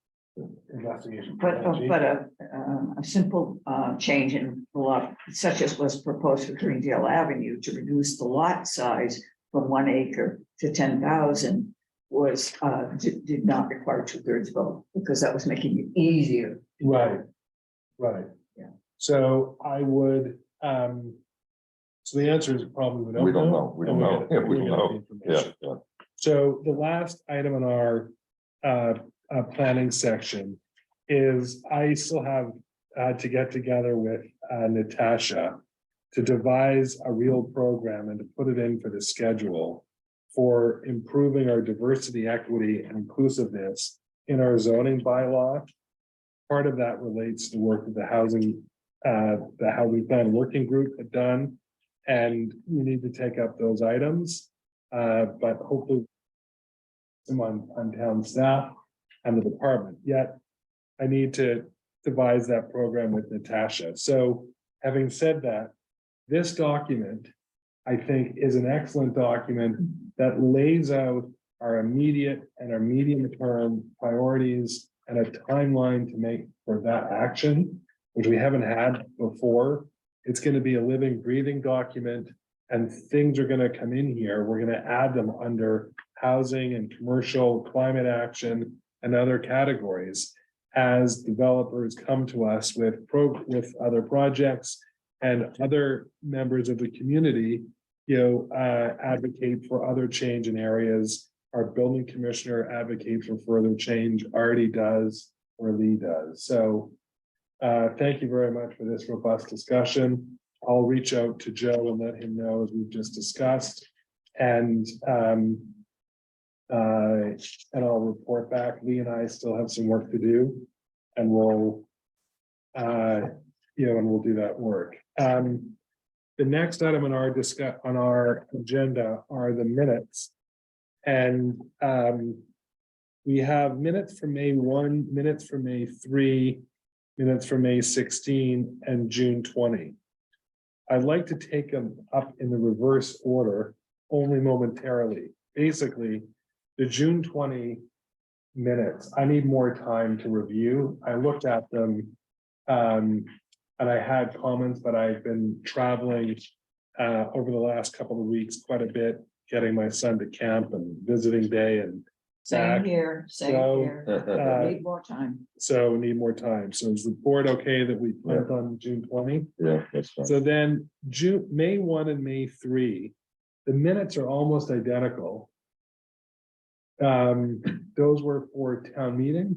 investigation. A simple change in the law, such as was proposed for Greendale Avenue to reduce the lot size from 1 acre to 10,000 was, did not require 2/3 vote, because that was making it easier. Right, right. Yeah. So I would, so the answer is probably we don't know. We don't know. We don't and know. gotta- Yeah, we don't gotta know. get Yeah, information. yeah. So the last item in our planning section is I still have to get together with Natasha to devise a real program and to put it in for the schedule for improving our diversity, equity, and inclusiveness in our zoning bylaw. Part of that relates to work that the housing plan working group had done. And we need to take up those items, but hopefully some on town staff and the department, yet I need to devise that program with Natasha. So having said that, this document, I think, is an excellent document that lays out our immediate and our medium-term priorities and a timeline to make for that action, which we haven't had before. It's going to be a living, breathing document, and things are going to come in here. We're going to add them under housing and commercial, climate action, and other categories as developers come to us with other projects and other members of the community, advocate for other change in areas. Our building commissioner advocates for further change, Artie does, or Lee does. So thank you very much for this robust discussion. I'll reach out to Joe and let him know, as we've just discussed. And I'll report back. Lee and I still have some work to do. And we'll do that work. The next item on our agenda are the minutes. And we have minutes from May 1, minutes from May 3, minutes from May 16, and June 20. I'd like to take them up in the reverse order, only momentarily. Basically, the June 20 minutes, I need more time to review. I looked at them and I had comments, but I've been traveling over the last couple of weeks quite a bit, getting my son to camp and visiting day and Same back. here, same So, here. Need more time. So we need more time. So is the board okay that we planned on June 20? Yeah, that's fine. So then May 1 and May 3, the minutes are almost identical. Those were for town meeting,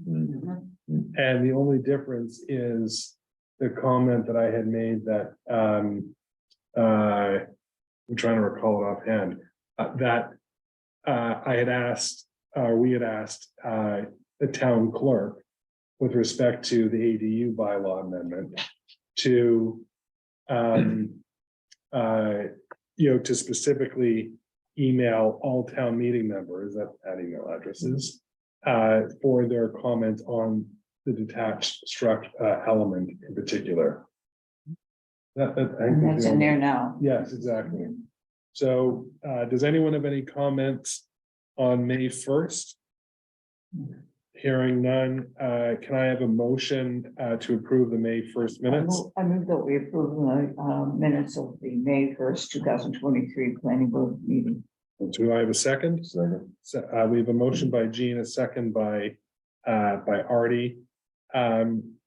Mhm. and the only difference is the comment that I had made that I'm trying to recall it offhand, that I had asked, we had asked the town clerk with respect to the ADU bylaw amendment to to specifically email all town meeting members at email addresses for their comments on the detached element in particular. I think And that's in there now. Yes, exactly. So does anyone have any comments on May 1st? Hearing none, can I have a motion to approve the May 1st minutes? I move that we approve the minutes of the May 1st, 2023 planning board meeting. Do I have a second? Second. So, we have a motion by Jean, a second by Artie. Any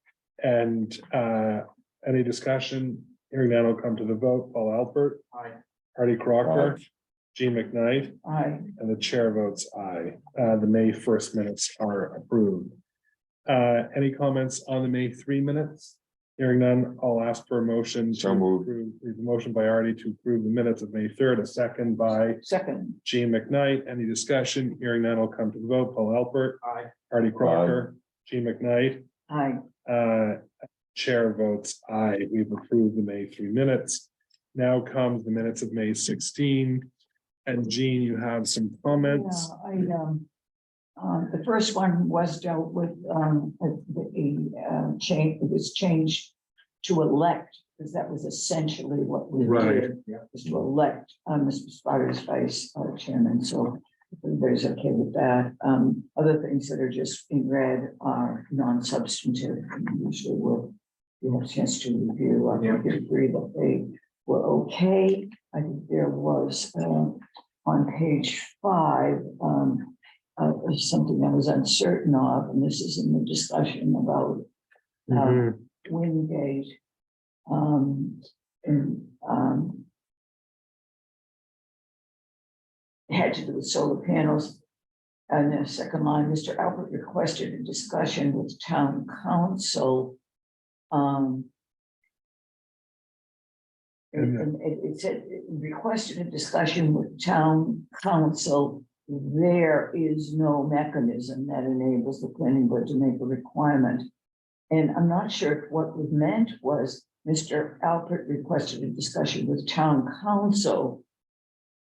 discussion? Hearing none, I'll come to the vote. Paul Alpert. Aye. Artie Crocker. Aye. Jean McKnight. Aye. And the chair votes aye. The May 1st minutes are approved. Any comments on the May 3 minutes? Hearing none, I'll ask for a motion. So to moved. approve. We have a motion by Artie to approve the minutes of May 3rd, a second by Second. Jean McKnight. Any discussion? Hearing none, I'll come to the vote. Paul Alpert. Aye. Artie Crocker. Jean McKnight. Aye. Chair votes aye. We've approved the May 3 minutes. Now comes the minutes of May 16. And Jean, you have some comments. Yeah, The first one was dealt with, change, it was changed to elect, because that was essentially what we Right. did. Was to elect, Mr. Sparta as vice chairman, so everybody's okay with that. Other things that are just in red are non-substantive, and usually we'll have a chance to review. I think we agree that they were okay. I think there was, on page 5, something I was uncertain of, and this is in the discussion about Mhm. Wingate. And it had to do with solar panels. And the second line, Mr. Albert requested a discussion with town council. And it said, it requested a discussion with town council. There is no mechanism that enables the planning board to make a requirement. And I'm not sure if what was meant was Mr. Alpert requested a discussion with town council,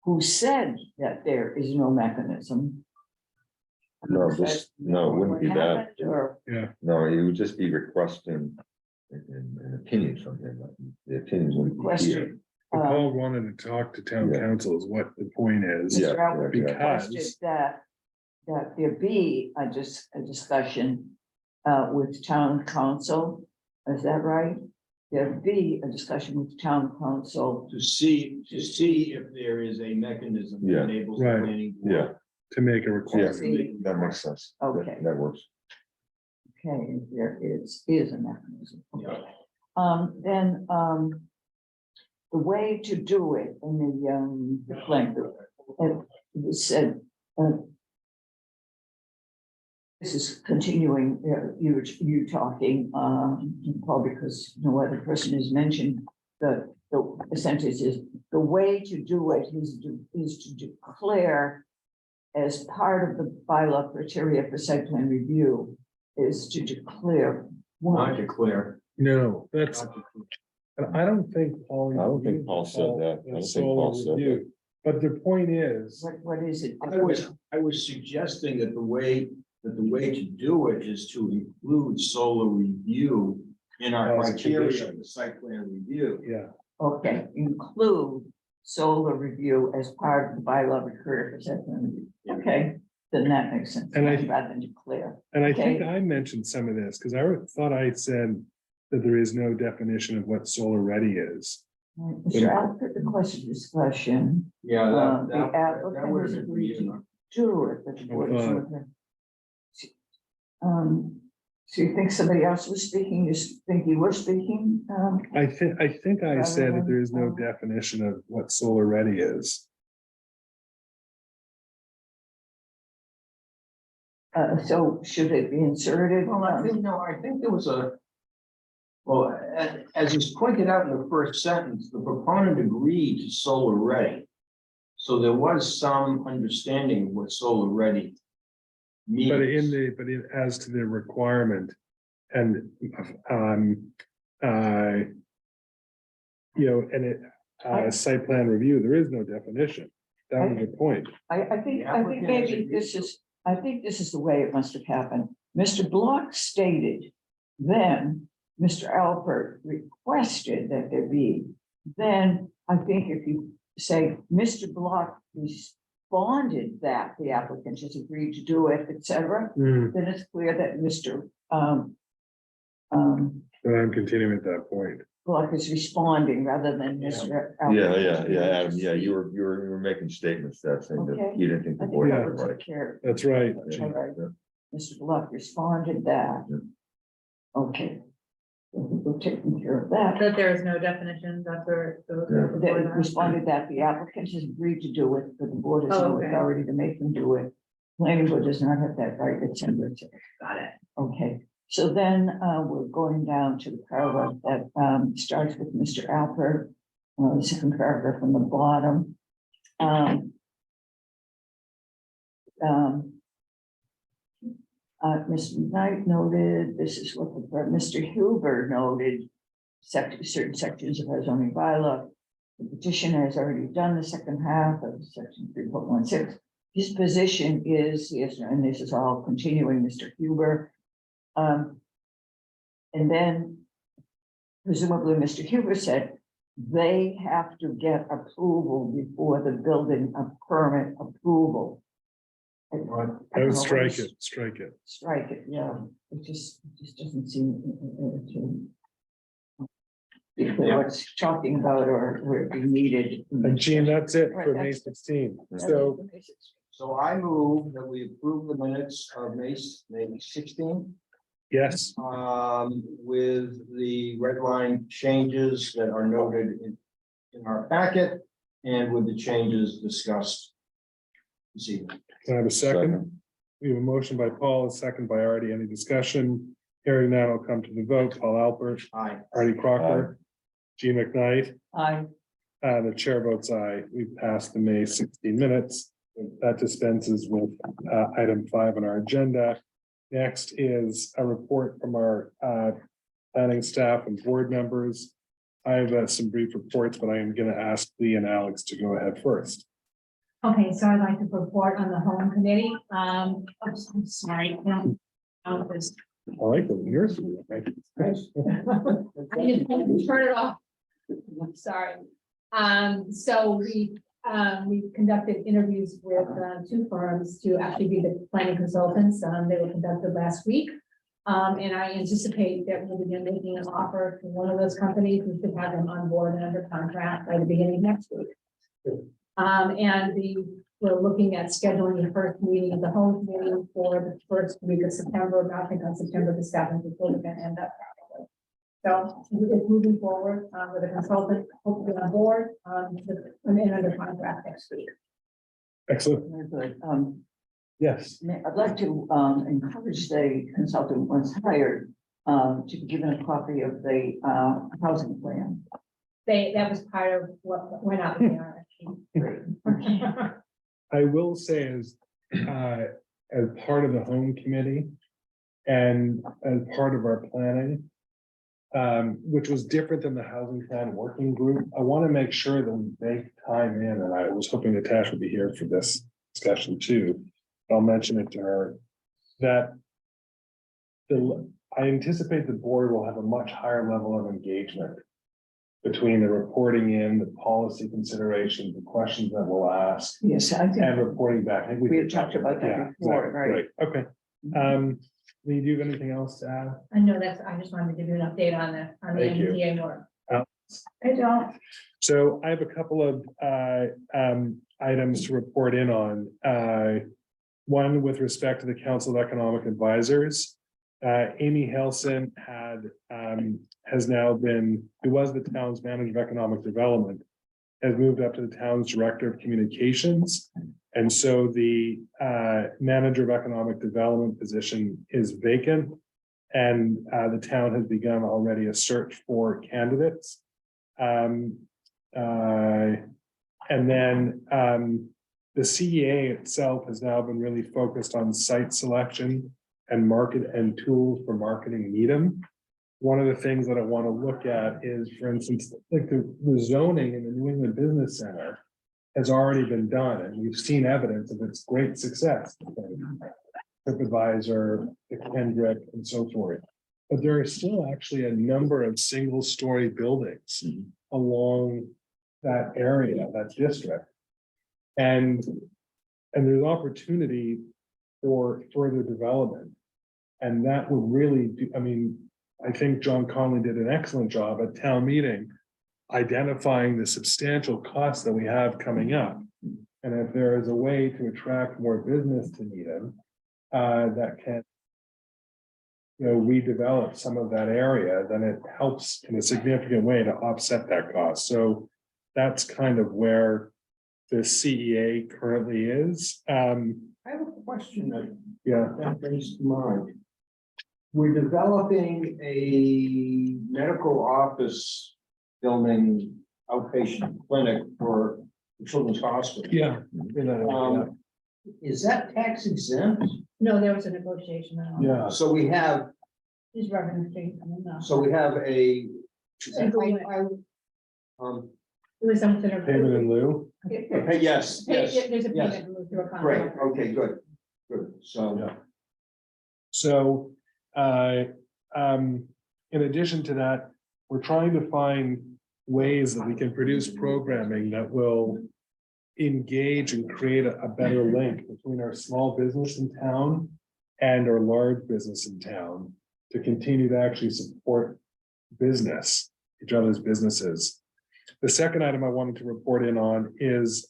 who said that there is no mechanism. No, Is this, that no, it wouldn't be what that. happened, or- No, it would just be requesting an opinion from him. The opinions wouldn't be here. Question. But Paul wanted to talk to town Yeah. council is what the point is. Yeah, Mr. Albert yeah, yeah. requested Because- that there be a discussion with town council. Is that right? There be a discussion with town council. To see if there is a mechanism that Yeah. enables the Right. planning board. Yeah, To make a yeah, requirement. that makes sense. That- Okay. That works. Okay, there is a mechanism. Okay. Yeah. Then, the way to do it in the plan, it was said, this is continuing, you talking, Paul, because no other person has mentioned the sentence is, the way to do it is to declare as part of the bylaw criteria for site plan review, is to declare. Not declare. No, that's, I don't think Paul. I don't think Paul said that. I don't think Paul said that. But the point is, What is it? I was suggesting that the way to do it is to include solar review in our As a criteria condition. of the site plan review. yeah, Okay, include solar review as part of the bylaw recurring for site plan review. Okay, then that makes sense. And I- Rather than declare. and I think Okay. I mentioned some of this, because I thought I said that there is no definition of what solar ready is. Mr. Alfred requested discussion. Yeah, The applicant would has have agreed been. to do it, but the board is thought- not there. So you think somebody else was speaking? You think you were speaking? I think I said that there is no Rather than- definition of what solar ready is. So should it be inserted? Well, I think there was as is pointed out in the first sentence, the proponent agreed to solar ready. So there was some understanding of what solar ready means. But as to the requirement and, site plan review, there is no definition. That was the point. I think The applicant has maybe agreed this to- is, I think this is the way it must have happened. Mr. Block stated, then Mr. Alpert requested that there be. Then I think if you say, Mr. Block responded that the applicant has agreed to do it, etc., Hmm, then it's clear that Mr. But I'm continuing at that point. Block is responding rather than Mr. Alpert. Yeah, Adam, yeah, you were making statements that saying that Okay. you didn't think I the think board that had would the right. take care. That's right. All right. Mr. Block responded that. Yeah. Okay. We're taking care of that. That there is no definition, that's where. They responded that the applicant has agreed to do it, but the board has Oh, no okay. authority to make them do it. Planning board does not have that right, it's in the. Got it. Okay, so then we're going down to the paragraph that starts with Mr. Alpert. The second paragraph from the bottom. Mr. Knight noted, this is what Mr. Huber noted. Certain sections of our zoning bylaw. The petitioner has already done the second half of section 3.16. his position is, yes, and this is all continuing, Mr. Huber. And then presumably Mr. Huber said they have to get approval before the building a permit approval. I don't I know would what strike is- it, strike it. Strike it, yeah, it just doesn't seem to be clear what it's talking about or where it be needed. And Gene, that's it Right, for May that's- 16. That's So, the basics. So I move that we approve the minutes of May 16, yes, with the red line changes that are noted in our packet and with the changes discussed this evening. can I have a second? We have a motion by Paul, a second by Artie. Any discussion? Hearing none, I'll come to the vote. Paul Alpert, Aye. Artie Crocker, Gene McKnight, I, the chair votes aye. We've passed the May 16 minutes. That dispenses with item 5 on our agenda. Next is a report from our planning staff and board members. I have some brief reports, but I am going to ask Lee and Alex to go ahead first. Okay, so I'd like to report on the home committee. I'm sorry, I don't this. I like the yours. Right? I didn't turn it off. I'm sorry. So we conducted interviews with 2 firms to actually be the planning consultants. They were conducted last week. And I anticipate that we'll begin making an offer to one of those companies. We should have them on board and under contract by the beginning of next week. We're looking at scheduling the first meeting of the home committee for the first week of September, I think on September the 7th, before we're gonna end up probably. So it's moving forward with a consultant, hopefully on board, and under contract next week. Excellent. very good. Yes. I'd like to encourage the consultant once hired to be given a copy of the housing plan. That was part of what went out in the RFP. I will say as part of the home committee and as part of our planning, which was different than the housing plan working group, I want to make sure that we make time in, and I was hoping Natasha would be here for this discussion too. I'll mention it to her, that I anticipate the board will have a much higher level of engagement between the reporting in, the policy considerations, the questions that we'll ask, Yes, I think and reporting back. I think we had talked about that Yeah, before, exactly. right? Okay. Lee, do you have anything else to add? I know I just wanted to give you an update on the Thank you. MBTA work. I don't. So I have a couple of items to report in on. One with respect to the Council of Economic Advisors. Amy Helson has now been, who was the town's manager of economic development, has moved up to the town's director of communications. And so the manager of economic development position is vacant. And the town has begun already a search for candidates. And then the CEA itself has now been really focused on site selection and market and tools for marketing Needham. One of the things that I want to look at is, for instance, like the zoning in the New England Business Center has already been done, and we've seen evidence of its great success. TripAdvisor, Kendrick, and so forth. But there are still actually a number of single-story buildings along that area, that district. And there's opportunity for further development. And that would really do, I mean, I think John Conley did an excellent job at town meeting, identifying the substantial costs that we have coming up. And if there is a way to attract more business to Needham, that can, redevelop some of that area, then it helps in a significant way to offset that cost. So that's kind of where the CEA currently is. I have a question that brings to mind. We're developing a medical office building outpatient clinic for the Children's Hospital. Yeah. Is that tax exempt? No, there was a negotiation. on all that. Yeah. So we have, His revenue stream coming up. so we have a. It was something. Payment in lieu. Okay, yes, yes, There's a yes. payment moved through a Great, contract. okay, good, good, so. Yeah. So, in addition to that, we're trying to find ways that we can produce programming that will engage and create a better link between our small business in town and our large business in town to continue to actually support business, each other's businesses. The second item I wanted to report in on is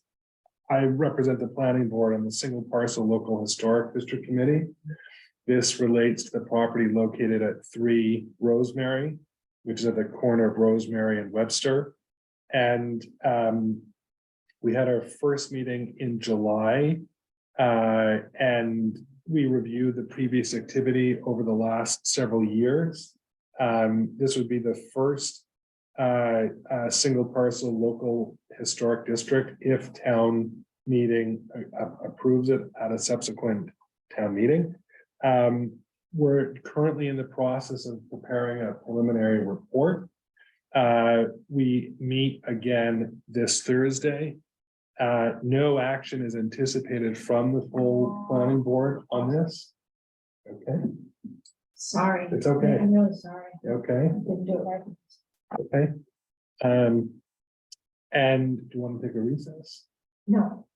I represent the planning board on the single parcel local historic district committee. This relates to the property located at 3 Rosemary, which is at the corner of Rosemary and Webster. And we had our first meeting in July, and we reviewed the previous activity over the last several years. This would be the first single parcel local historic district if town meeting approves it at a subsequent town meeting. We're currently in the process of preparing a preliminary report. We meet again this Thursday. No action is anticipated from the full planning board on this. Okay, Sorry. it's okay, I'm really sorry. okay, Didn't do it right. okay. And do you want to take a recess? No.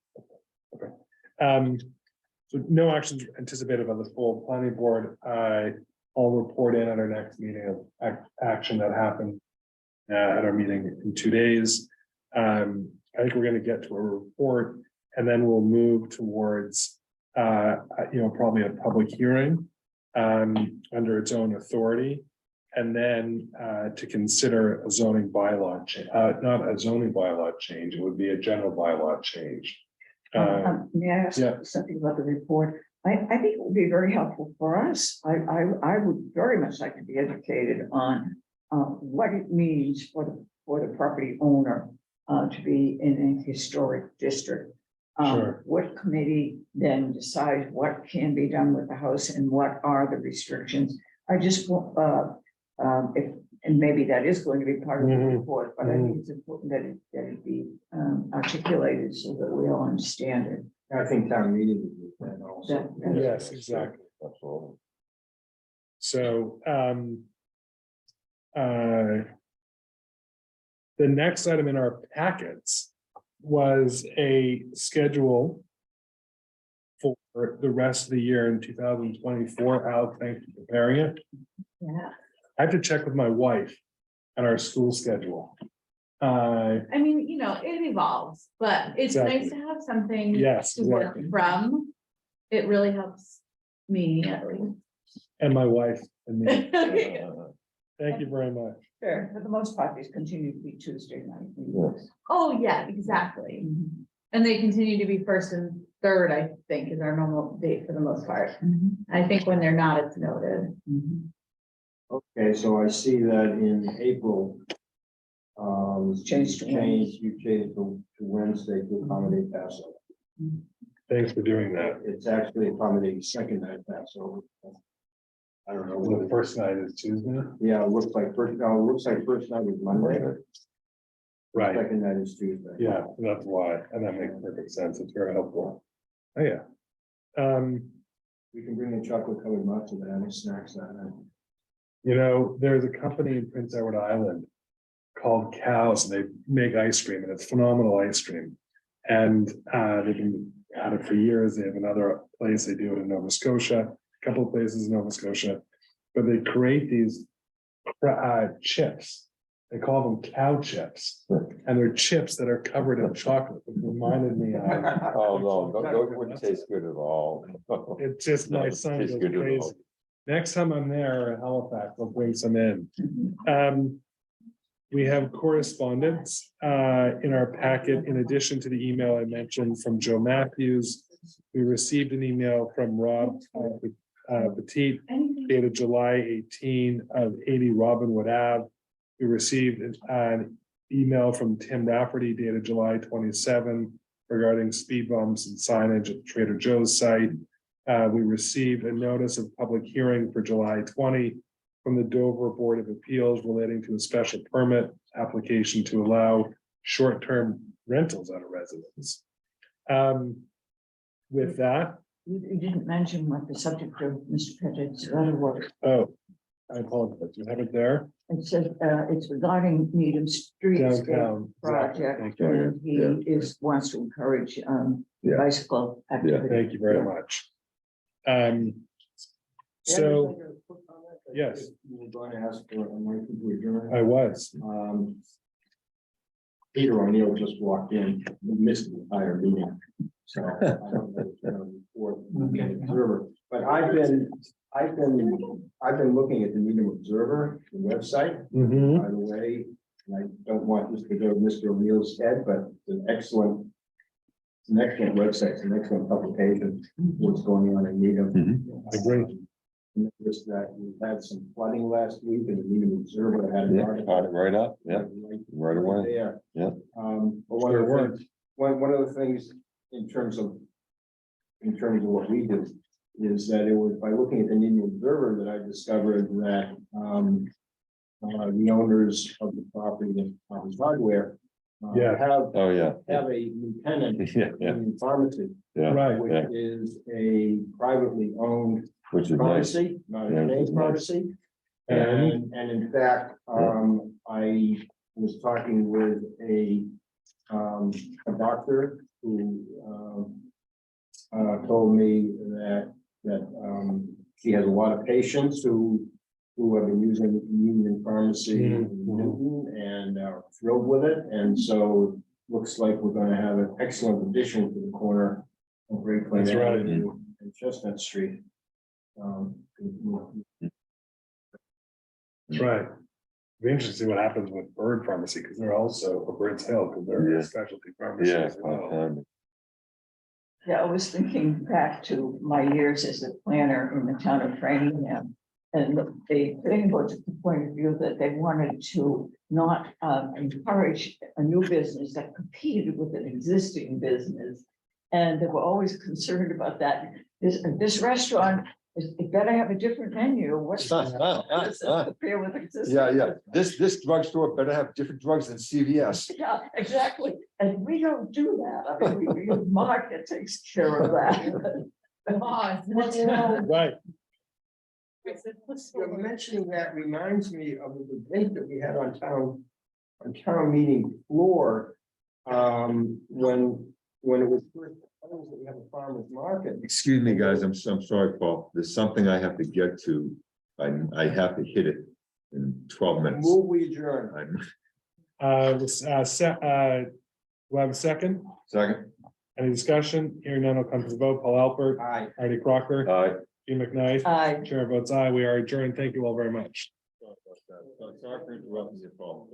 So no actions anticipated by the full planning board. I'll report in at our next meeting of action that happened at our meeting in 2 days. I think we're gonna get to a report and then we'll move towards, probably a public hearing under its own authority. And then to consider a zoning bylaw change, not a zoning bylaw change, it would be a general bylaw change. May I ask yeah. something about the report? I think it would be very helpful for us. I would very much like to be educated on what it means for the property owner to be in a historic district. Sure. What committee then decides what can be done with the house and what are the restrictions? I just and maybe that is going to be part of the Mhm. report, but I think it's important that it be articulated so that we all understand it. I think town meeting would do that also. Yes, exactly. Absolutely. So, the next item in our packets was a schedule for the rest of the year in 2024. Al, thank you for preparing it. Yeah. I have to check with my wife and our school schedule. I mean, it evolves, but it's nice Exactly. to have something Yes, to work exactly. from. It really helps me at least. And my wife and me. Yeah. Thank you very much. Sure, for the most part, these continue to be Tuesday night. Yes. Oh, yeah, exactly. Mhm. And they continue to be first and third, I think, is our normal date for the most part. Mhm. I think when they're not, it's noted. Mhm. Okay, so I see that in April. Changed to You changed to Wednesday to accommodate Passover. Thanks for doing that. It's actually accommodating second night Passover. I don't know. The whether- first night is Tuesday. Yeah, it looks like first night is Monday. Right. Second night is Tuesday. Yeah, that's why, and that makes perfect sense. It's very helpful. Oh, yeah. We can bring in chocolate covered matzo and any snacks that night. There's a company in Prince Edward Island called Cows, and they make ice cream, and it's phenomenal ice cream. And they've been at it for years. They have another place, they do it in Nova Scotia, a couple of places in Nova Scotia. But they create these chips. They call them cow chips, and they're chips that are covered in chocolate. It reminded me of. Oh, no, those wouldn't taste good at all. It's just my No, it son tastes goes good at all. crazy. Next time I'm there in Halifax, I'll bring some in. We have correspondence in our packet. In addition to the email I mentioned from Joe Matthews, we received an email from Rob Petit dated July 18 of 80 Robinwood Ave. We received an email from Tim Rafferty dated July 27 regarding speed bumps and signage at Trader Joe's site. We received a notice of public hearing for July 20 from the Dover Board of Appeals relating to a special permit application to allow short-term rentals out of residence. With that, You didn't mention what the subject of Mr. Pettit's letter was. oh, I apologize, you have it there, It says, it's regarding Needham Streetscape downtown. project, Thank you. and he wants to encourage, Yeah. bicycle activity. Thank you very much. So, yes. You were going to ask for a motion to adjourn. I was, Peter O'Neill just walked in, we missed the entire meeting. So I don't know if you're gonna report the Observer, but I've been looking at the Needham Observer, the website, Mhm. by the way. And I don't want this to go to Mr. O'Neill's head, but it's an excellent website, it's an excellent publication, what's going on in Needham. I agree. Noticed that we had some flooding last week and the Needham Observer had an Yeah, article. caught it right up, yeah, right away. There. Yeah. But one of the things, one of the things in terms of what we do is that it was by looking at the Needham Observer that I discovered that, the owners of the property in Tom's Hardware Yeah. Oh, yeah, have a new tenant yeah, yeah, in pharmacy, yeah, Right, which is a privately owned which is nice. pharmacy, not Yeah, a which chain is nice. pharmacy. And- And in fact, I was talking with a doctor who, told me that, she has a lot of patients who have been using Union Pharmacy in Mhm. Newton and are thrilled with it. And so looks like we're gonna have an excellent addition to the corner of Great Plains That's right. Avenue and Chestnut Street. that's right. Be interesting to see what happens with Bird Pharmacy, because they're also a Bird's Hill, because they're Yeah. a specialty pharmacy Yeah, as well. Yeah, I was thinking back to my years as a planner in the town of Framingham. And the planning board took the point of view that they wanted to not encourage a new business that competed with an existing business. And they were always concerned about that. This restaurant, it better have a different menu. What's compare with existing? Yeah, yeah, this drugstore better have different drugs than CVS. Yeah, exactly. And we don't do that. I mean, the market takes care of that. Right, You're mentioning that reminds me of the debate that we had on town meeting floor. When it was first proposed that we have a farmer's market. Excuse me, guys, I'm sorry, Paul, there's something I have to get to. I have to hit it in 12 minutes. Move we adjourn. I'm- do I have a second? Second, Any discussion? Hearing none, will come to the vote. Paul Alpert, Aye. Artie Crocker, aye. Hugh McKnight, Aye. Chair votes aye. We are adjourned. Thank you all very much. Sorry for interrupting you, Paul.